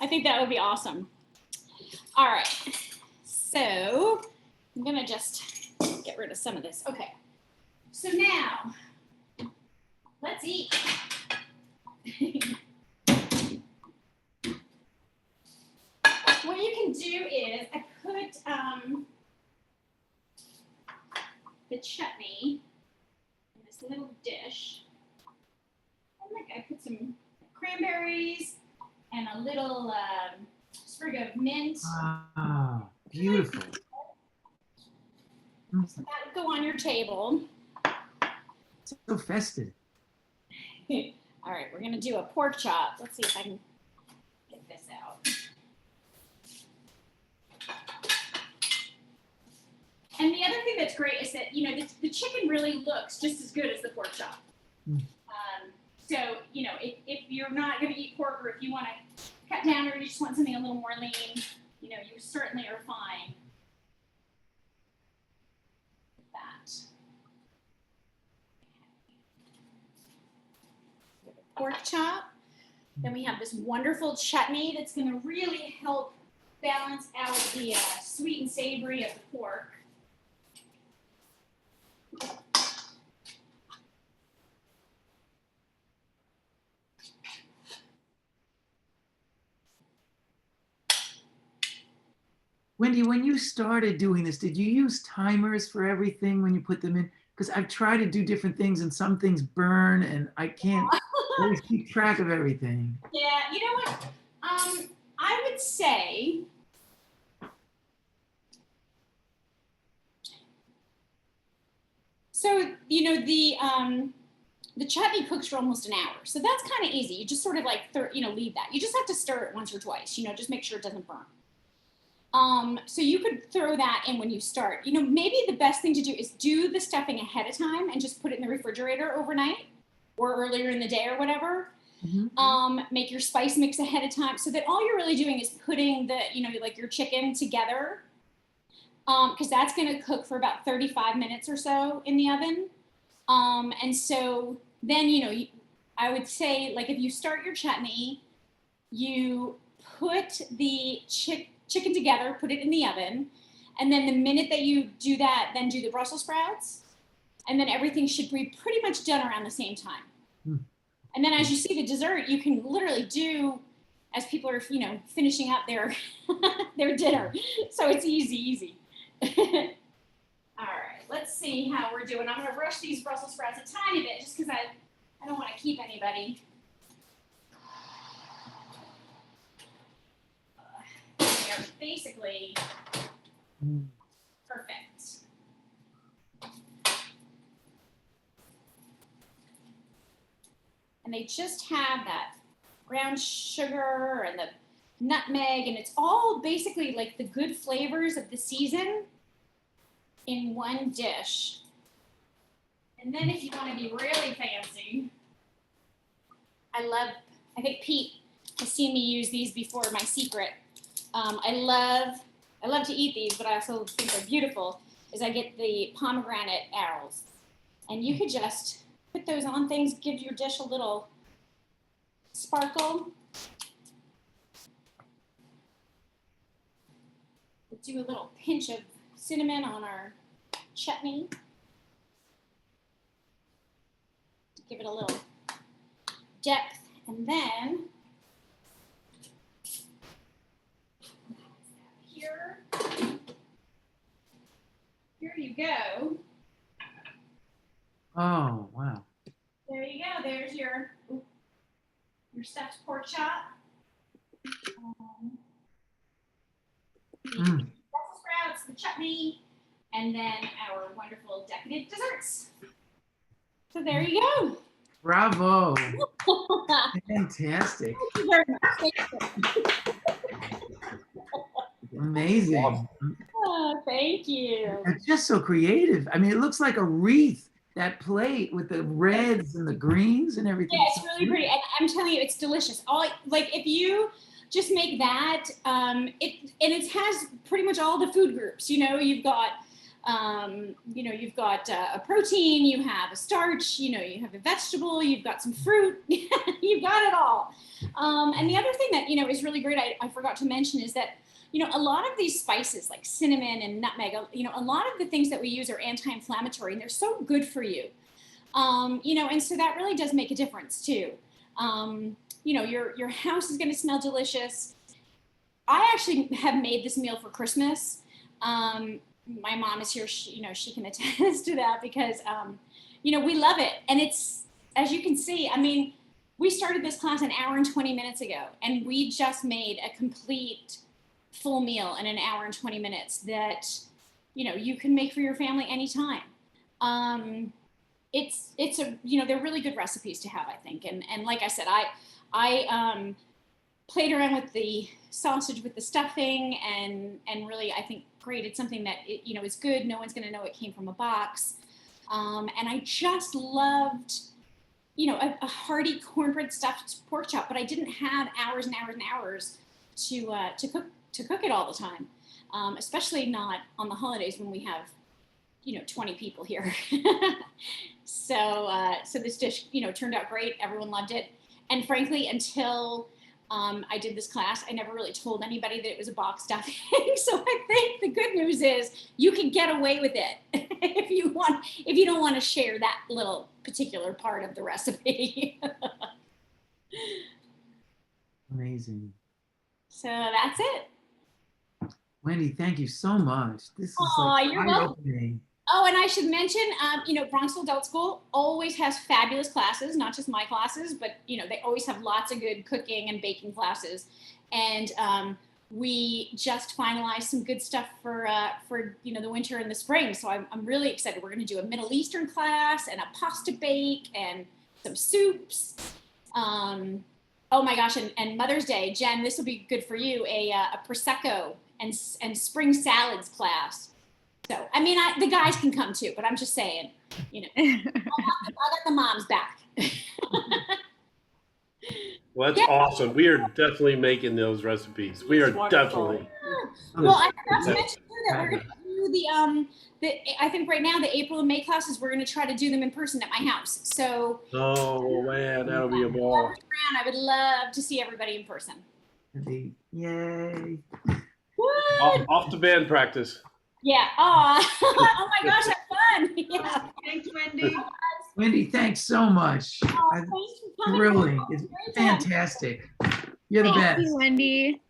Speaker 1: I think that would be awesome. All right. So I'm going to just get rid of some of this. Okay. So now let's eat. What you can do is I put the chutney in this little dish. And like I put some cranberries and a little sprig of mint.
Speaker 3: Ah, beautiful.
Speaker 1: So that would go on your table.
Speaker 3: So festive.
Speaker 1: All right, we're gonna do a pork chop. Let's see if I can get this out. And the other thing that's great is that, the chicken really looks just as good as the pork chop.
Speaker 3: Mm.
Speaker 1: So, if you're not gonna eat pork, or if you wanna cut down, or you just want something a little more lean, you certainly are fine with that. Pork chop. Then we have this wonderful chutney that's going to really help balance out the sweet and savory of the pork.
Speaker 3: Wendy, when you started doing this, did you use timers for everything when you put them in? Because I've tried to do different things, and some things burn, and I can't always keep track of everything.
Speaker 1: Yeah, you know what? I would say so. The chutney cooks for almost an hour, so that's kind of easy. You just sort of like leave that. You just have to stir it once or twice. Just make sure it doesn't burn. So you could throw that in when you start. Maybe the best thing to do is do the stuffing ahead of time and just put it in the refrigerator overnight or earlier in the day or whatever.
Speaker 3: Mhm.
Speaker 1: Make your spice mix ahead of time so that all you're really doing is putting like your chicken together, because that's going to cook for about 35 minutes or so in the oven. And so then, I would say, like, if you start your chutney, you put the chicken together, put it in the oven, and then the minute that you do that, then do the Brussels sprouts, and then everything should be pretty much done around the same time. And then as you see the dessert, you can literally do as people are, finishing up their their dinner. So it's easy. All right, let's see how we're doing. I'm gonna rush these Brussels sprouts a tiny bit just because I don't want to keep anybody. They are basically perfect. And they just have that brown sugar and the nutmeg, and it's all basically like the good flavors of the season in one dish. And then if you want to be really fancy, I think Pete has seen me use these before, my secret. I love to eat these, but I also think they're beautiful, is I get the pomegranate arrows. And you could just put those on things, give your dish a little sparkle. We'll do a little pinch of cinnamon on our chutney to give it a little depth. And then here you go.
Speaker 3: Oh, wow.
Speaker 1: There you go. There's your stuffed pork chop. Brussels sprouts, the chutney, and then our wonderful decadent desserts. So there you go.
Speaker 3: Bravo.
Speaker 1: Thank
Speaker 3: Fantastic.
Speaker 1: you very much.
Speaker 3: Amazing.
Speaker 1: Oh, thank you.
Speaker 3: It's just so creative. I mean, it looks like a wreath, that plate with the reds and the greens and everything.
Speaker 1: Yeah, it's really pretty, and I'm telling you, it's delicious. If you just make that, it has pretty much all the food groups. You've got, you've got a protein, you have a starch, you have a vegetable, you've got some fruit, you've got it all. And the other thing that is really great, I forgot to mention, is that a lot of these spices like cinnamon and nutmeg, a lot of the things that we use are anti-inflammatory, and they're so good for you. And so that really does make a difference too. Your house is going to smell delicious. I actually have made this meal for Christmas. My mom is here. She can attest to that because, we love it. And it's, as you can see, I mean, we started this class an hour and 20 minutes ago, and we just made a complete full meal in an hour and 20 minutes that, you can make for your family anytime. It's they're really good recipes to have, I think. And like I said, I played around with the sausage with the stuffing and really, I think, created something that is good. No one's going to know it came from a box. And I just loved, a hearty cornbread stuffed pork chop, but I didn't have hours and hours and hours to cook it all the time, especially not on the holidays when we have 20 people here. So this dish, turned out great. Everyone loved it. And frankly, until I did this class, I never really told anybody that it was a box stuffing. So I think the good news is you can get away with it if you don't want to share that little particular part of the recipe.
Speaker 3: Amazing.
Speaker 1: So that's it.
Speaker 3: Wendy, thank you so much. This is
Speaker 1: Aw,
Speaker 3: like
Speaker 1: you're welcome.
Speaker 3: eye-opening.
Speaker 1: Oh, and I should mention, Bronxville Adult School always has fabulous classes, not just my classes, but, they always have lots of good cooking and baking classes. And we just finalized some good stuff for the winter and the spring. So I'm really excited. We're going to do a Middle Eastern class and a pasta bake and some soups. Oh my gosh, and Mother's Day, Jen, this will be good for you, a Prosecco and spring salads class. So, I mean, the guys can come too, but I'm just saying, I got the moms back.
Speaker 4: Well, that's awesome. We are definitely making those recipes. We are definitely.
Speaker 1: Well, I forgot to mention too that we're going to do I think right now the April and May classes, we're going to try to do them in person at my house. So.
Speaker 4: Oh man, that'll be a ball.
Speaker 1: I would love to see everybody in person.
Speaker 3: Yay.
Speaker 4: Off to band practice.
Speaker 1: Yeah. Oh my gosh, have fun. Yeah.
Speaker 5: Thanks, Wendy.
Speaker 3: Wendy, thanks so much.
Speaker 1: Thanks for coming.
Speaker 3: Thrilling. It's fantastic. You're the
Speaker 2: Thank
Speaker 3: best.
Speaker 2: you, Wendy.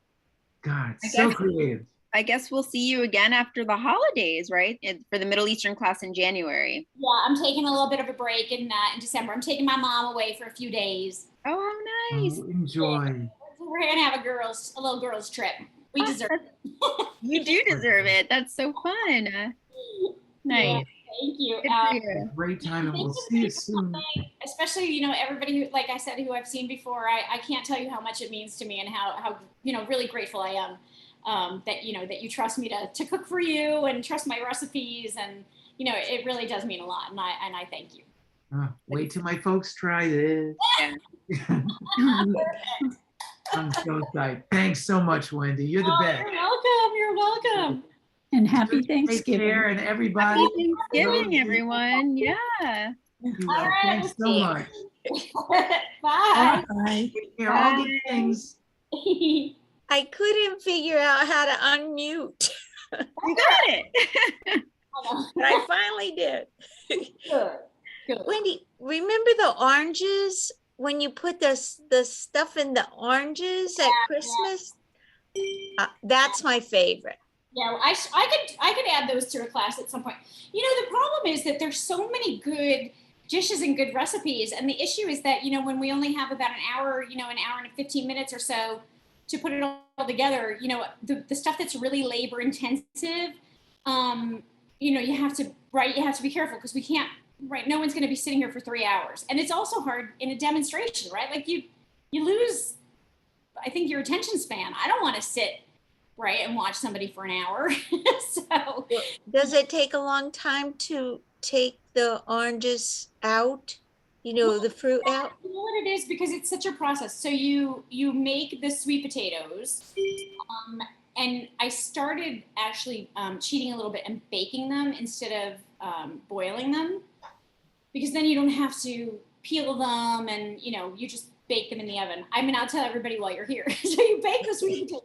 Speaker 3: God,
Speaker 2: I
Speaker 3: so
Speaker 2: guess-
Speaker 3: creative.
Speaker 2: I guess we'll see you again after the holidays, right? For the Middle Eastern class in January.
Speaker 1: Yeah, I'm taking a little bit of a break in December. I'm taking my mom away for a few days.
Speaker 2: Oh, how nice.
Speaker 3: Oh, enjoy.
Speaker 1: We're gonna have a little girls trip. We deserve it.
Speaker 2: You do deserve it. That's so fun. Nice.
Speaker 1: Yeah, thank you.
Speaker 2: Good for you.
Speaker 3: Great time, and we'll see you soon.
Speaker 1: Especially, everybody who, like I said, who I've seen before. I can't tell you how much it means to me and how really grateful I am that you trust me to cook for you and trust my recipes, and it really does mean a lot, and I thank you.
Speaker 3: Wait till my folks try this.
Speaker 2: Yeah.
Speaker 3: I'm so excited. Thanks so much, Wendy. You're the best.
Speaker 1: You're welcome.
Speaker 5: And happy
Speaker 3: Take
Speaker 5: Thanksgiving.
Speaker 3: care, and everybody.
Speaker 2: Happy Thanksgiving, everyone. Yeah.
Speaker 3: You
Speaker 1: All
Speaker 3: are.
Speaker 1: right,
Speaker 3: Thanks so
Speaker 1: see.
Speaker 3: much.
Speaker 1: Bye.
Speaker 5: Bye.
Speaker 3: Take care. All the things.
Speaker 6: I couldn't figure out how to unmute,
Speaker 2: You got it.
Speaker 6: but I finally did.
Speaker 1: Good.
Speaker 6: Wendy, remember the oranges when you put the stuff in the oranges at Christmas? That's my favorite.
Speaker 1: Yeah, well, I could add those to a class at some point. The problem is that there's so many good dishes and good recipes, and the issue is that when we only have about an hour and 15 minutes or so to put it all together, the stuff that's really labor intensive, you have to be careful because we can't. Right, no one's going to be sitting here for 3 hours, and it's also hard in a demonstration, right? Like you lose, I think, your attention span. I don't want to sit and watch somebody for an hour. So
Speaker 6: Does it take a long time to take the oranges out? The fruit out?
Speaker 1: You know what it is, because it's such a process. So you make the sweet potatoes, and I started actually cheating a little bit and baking them instead of boiling them, because then you don't have to peel them, and you just bake them in the oven. I mean, I'll tell everybody while you're here. So you bake the sweet potatoes,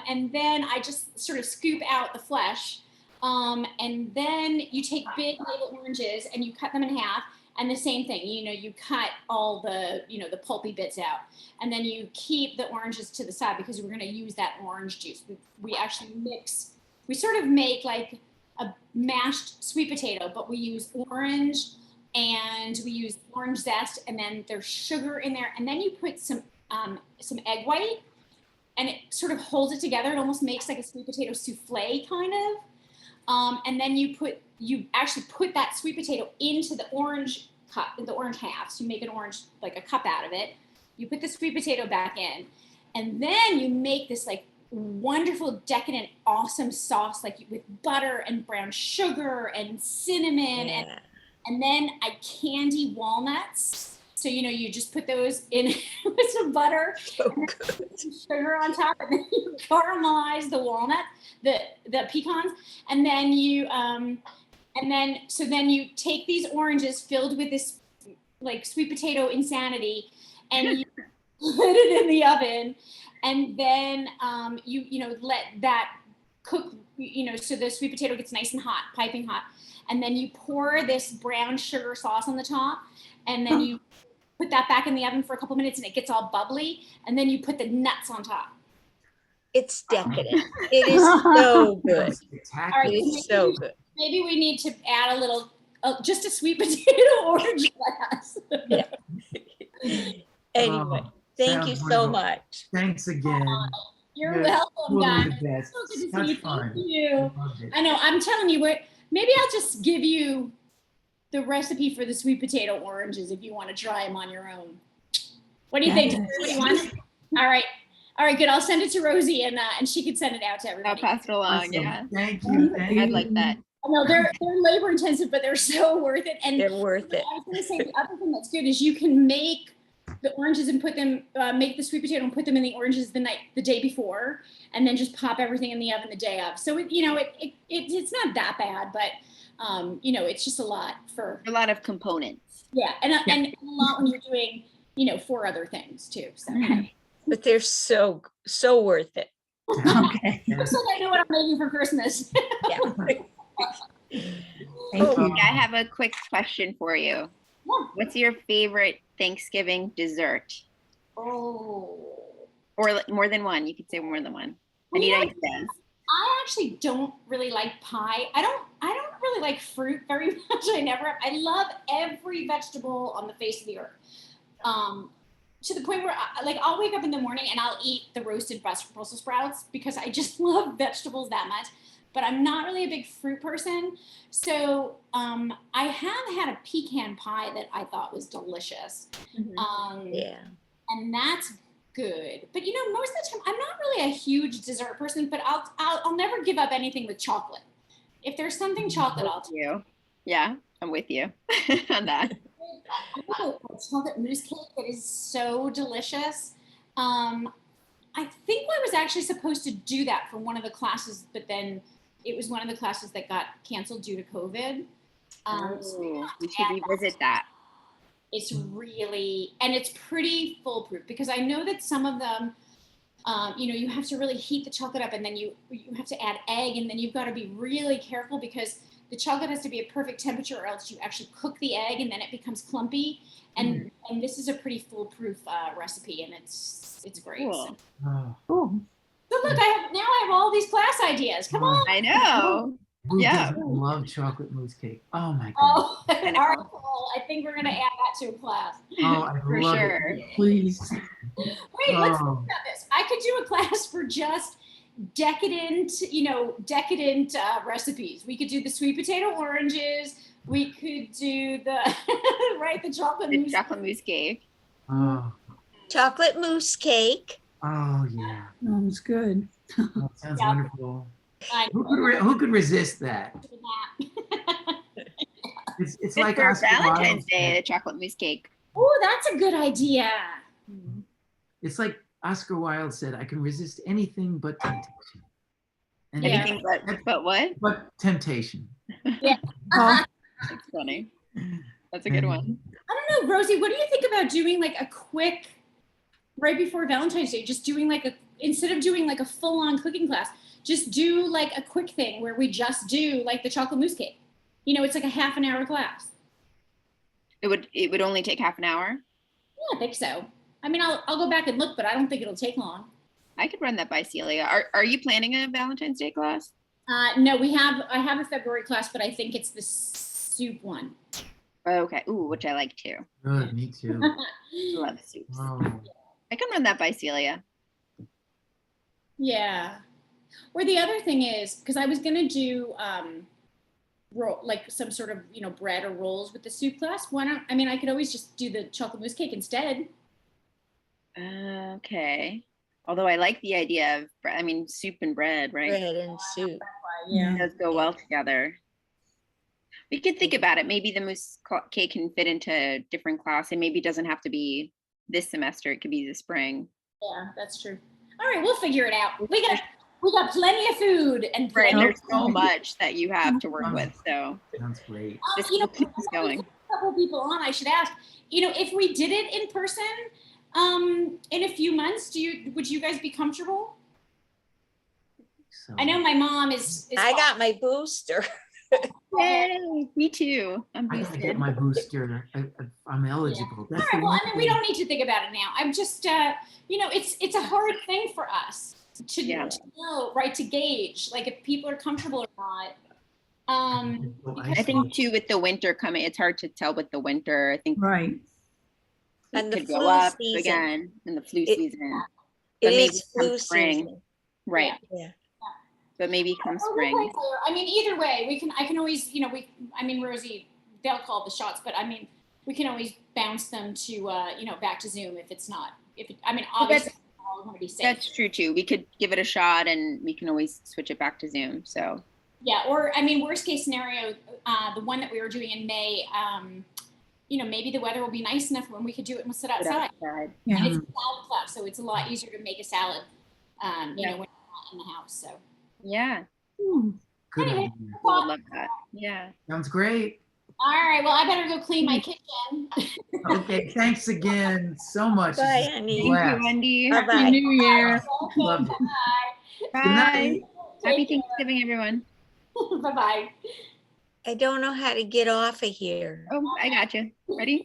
Speaker 1: and then I just sort of scoop out the flesh, and then you take big little oranges and you cut them in half. And the same thing, you cut all the, the pulpy bits out, and then you keep the oranges to the side because we're going to use that orange juice. We actually we sort of make like a mashed sweet potato, but we use orange and we use orange zest, and then there's sugar in there, and then you put some egg white, and it sort of holds it together. It almost makes like a sweet potato souffle kind of, and then you actually put that sweet potato into the orange cup, the orange half. So you make an orange, like a cup out of it. You put the sweet potato back in, and then you make this like wonderful, decadent, awesome sauce, like with butter and brown sugar and cinnamon, and then I candy walnuts. So you just put those in with some butter, and some sugar on top, and then you caramelize the walnut, the pecans, and then then you take these oranges filled with this like sweet potato insanity, and you put it in the oven, and then you let that cook, so the sweet potato gets nice and hot, piping hot, and then you pour this brown sugar sauce on the top, and then you put that back in the oven for a couple minutes, and it gets all bubbly, and then you put the nuts on top.
Speaker 6: It's decadent. It is so good.
Speaker 1: All
Speaker 3: Spectacular.
Speaker 1: right,
Speaker 6: It is so good.
Speaker 1: maybe we need to add a little, just a sweet potato orange glass.
Speaker 6: Anyway,
Speaker 3: Oh,
Speaker 6: thank you
Speaker 3: sounds
Speaker 6: so
Speaker 3: wonderful.
Speaker 6: much.
Speaker 3: Thanks again.
Speaker 1: You're
Speaker 3: You're
Speaker 1: welcome,
Speaker 3: totally
Speaker 1: guys.
Speaker 3: the best.
Speaker 1: So good to
Speaker 3: Such
Speaker 1: see you.
Speaker 3: fun.
Speaker 1: Thank you.
Speaker 3: Loved it.
Speaker 1: I know, I'm telling you, maybe I'll just give you the recipe for the sweet potato oranges if you want to try them on your own. What do you think?
Speaker 3: Yes.
Speaker 1: Everybody want it? All right. All right, good. I'll send it to Rosie and she can send it out to
Speaker 2: I'll
Speaker 1: everybody.
Speaker 2: pass it along.
Speaker 3: Awesome.
Speaker 2: Yeah.
Speaker 3: Thank you. Thank
Speaker 2: I'd
Speaker 3: you.
Speaker 2: like that.
Speaker 1: I know they're labor intensive, but they're so worth it. And
Speaker 6: They're worth it.
Speaker 1: I was going to say the other thing that's good is you can make the oranges and put them, make the sweet potato and put them in the oranges the day before, and then just pop everything in the oven the day of. So it's not that bad, but it's just a lot for
Speaker 2: A lot of components.
Speaker 1: and a lot when you're doing 4 other things too. So
Speaker 6: But they're so worth it.
Speaker 5: Okay.
Speaker 1: looks like I know what I'm making for Christmas.
Speaker 6: Yeah.
Speaker 5: Thank you.
Speaker 2: I have a quick question for you.
Speaker 1: Yeah.
Speaker 2: What's your favorite Thanksgiving dessert?
Speaker 1: Oh.
Speaker 2: Or more than one? You could say more than one. I need ideas.
Speaker 1: I actually don't really like pie. I don't really like fruit very much. I love every vegetable on the face of the earth. To the point where I'll wake up in the morning and I'll eat the roasted Brussels sprouts because I just love vegetables that much. But I'm not really a big fruit person. So I have had a pecan pie that I thought was delicious.
Speaker 6: Yeah.
Speaker 1: And that's good. But most of the time I'm not really a huge dessert person, but I'll never give up anything with chocolate. If there's something chocolate, I'll take.
Speaker 2: You. Yeah, I'm with you on that.
Speaker 1: A chocolate mousse cake that is so delicious. I think I was actually supposed to do that for one of the classes, but then it was one of the classes that got canceled due to COVID.
Speaker 2: Ooh, we should revisit that.
Speaker 1: It's really, and it's pretty foolproof because I know that some of them, you have to really heat the chocolate up and then you have to add egg and then you've got to be really careful because the chocolate has to be at perfect temperature or else you actually cook the egg and then it becomes clumpy. And this is a pretty foolproof recipe and it's great.
Speaker 2: Cool.
Speaker 3: Oh,
Speaker 5: Cool.
Speaker 1: So look, I have all these class ideas. Come on.
Speaker 2: I know.
Speaker 3: who
Speaker 2: Yeah.
Speaker 3: doesn't love chocolate mousse cake? Oh my god.
Speaker 1: Oh, all
Speaker 2: know.
Speaker 1: right, Paul. I think we're gonna add that to a class.
Speaker 3: Oh, I
Speaker 2: For
Speaker 3: love
Speaker 2: sure.
Speaker 3: it. Please.
Speaker 1: Wait, let's think
Speaker 3: Oh.
Speaker 1: about this. I could do a class for just decadent recipes. We could do the sweet potato oranges. We could do the the chocolate
Speaker 2: The
Speaker 1: mousse.
Speaker 2: chocolate mousse cake.
Speaker 3: Oh,
Speaker 6: Chocolate mousse cake.
Speaker 3: oh yeah.
Speaker 5: Sounds good.
Speaker 3: That sounds
Speaker 1: Yeah.
Speaker 3: wonderful.
Speaker 1: I
Speaker 3: Who could resist that? It's
Speaker 2: Good
Speaker 3: like
Speaker 2: for
Speaker 3: Oscar
Speaker 2: Valentine's
Speaker 3: Wilde
Speaker 2: Day,
Speaker 3: said.
Speaker 2: the chocolate mousse cake.
Speaker 1: Oh, that's a good idea.
Speaker 3: It's like Oscar Wilde said, I can resist anything but temptation. And
Speaker 1: Yeah.
Speaker 2: Anything but what?
Speaker 3: but temptation.
Speaker 5: Oh,
Speaker 2: That's funny. That's a good one.
Speaker 1: I don't know, Rosie, what do you think about doing like a quick, right before Valentine's Day, just doing instead of doing like a full-on cooking class, just do like a quick thing where we just do like the chocolate mousse cake. It's like a half an hour class.
Speaker 2: It would only take half an hour.
Speaker 1: Yeah, I think so. I mean, I'll go back and look, but I don't think it'll take long.
Speaker 2: I could run that by Celia. Are you planning a Valentine's Day class?
Speaker 1: No, I have a February class, but I think it's the soup one.
Speaker 2: Okay. Ooh, which I like too.
Speaker 3: Good, me too.
Speaker 2: I love soups.
Speaker 3: Oh,
Speaker 2: I can run that by Celia.
Speaker 1: Yeah. Or the other thing is, because I was gonna do like some sort of bread or rolls with the soup class. I could always just do the chocolate mousse cake instead.
Speaker 2: Okay. Although I like the idea of, soup and bread, right?
Speaker 6: Bread and soup.
Speaker 2: It does go well together. We could think about it. Maybe the mousse cake can fit into a different class, and maybe it doesn't have to be this semester. It could be the spring.
Speaker 1: Yeah, that's true. All right, we'll figure it out. We got plenty of food and
Speaker 2: Right.
Speaker 1: plenty.
Speaker 2: There's so much that you have to work with. So
Speaker 3: sounds great.
Speaker 2: just
Speaker 1: You know,
Speaker 2: keep this going.
Speaker 1: a couple people on. I should ask. If we did it in person, in a few months, would you guys be comfortable?
Speaker 3: So,
Speaker 1: I know my mom is
Speaker 6: I got my booster.
Speaker 2: Yay! Me too. I'm
Speaker 3: I gotta
Speaker 2: boosted.
Speaker 3: get my booster. I'm eligible. That's
Speaker 1: All right,
Speaker 3: the
Speaker 1: well,
Speaker 3: one
Speaker 1: we
Speaker 3: thing.
Speaker 1: don't need to think about it now. I'm just, it's a hard thing for us. to,
Speaker 2: Yeah.
Speaker 1: to know, right, to gauge, like if people are comfortable or not. Because
Speaker 2: I think too with the winter coming, it's hard to tell with the winter. I think
Speaker 5: Right.
Speaker 2: it
Speaker 6: And the
Speaker 2: could go
Speaker 6: flu
Speaker 2: up
Speaker 6: season.
Speaker 2: again in the flu
Speaker 6: It-
Speaker 2: season.
Speaker 6: It
Speaker 2: But maybe
Speaker 6: is
Speaker 2: come
Speaker 6: flu
Speaker 2: spring.
Speaker 6: season.
Speaker 2: Right.
Speaker 6: Yeah.
Speaker 2: But maybe come
Speaker 1: Or we'll
Speaker 2: spring.
Speaker 1: play clear. I mean, either way, I can always, I mean, Rosie, they'll call the shots, but I mean, we can always bounce them to, back to Zoom if it's not, obviously, we want to be safe.
Speaker 2: That's true too. We could give it a shot and we can always switch it back to Zoom. So
Speaker 1: Yeah, or I mean, worst case scenario, the one that we were doing in May, maybe the weather will be nice enough when we could do it and we'll sit
Speaker 2: put
Speaker 1: outside.
Speaker 2: outside.
Speaker 5: Yeah.
Speaker 1: And it's a salad class, so it's a lot easier to make a salad, when
Speaker 2: Yeah.
Speaker 1: you're not in the house. So
Speaker 2: Yeah.
Speaker 5: Hmm.
Speaker 3: Good
Speaker 1: Anyway.
Speaker 3: idea.
Speaker 2: I would love that. Yeah.
Speaker 3: Sounds great.
Speaker 1: all right, well, I better go clean my kitchen.
Speaker 3: Okay, thanks again so much. This
Speaker 6: Bye,
Speaker 3: is a
Speaker 6: Annie.
Speaker 2: Thank
Speaker 3: blast.
Speaker 2: you, Wendy.
Speaker 6: Bye-bye.
Speaker 5: Happy New Year.
Speaker 3: Love
Speaker 1: Okay,
Speaker 3: it.
Speaker 1: bye.
Speaker 3: Good night.
Speaker 2: Bye. Happy
Speaker 1: Take care.
Speaker 2: Thanksgiving, everyone.
Speaker 1: Bye-bye.
Speaker 6: I don't know how to get off of here.
Speaker 2: Oh, I got you. Ready?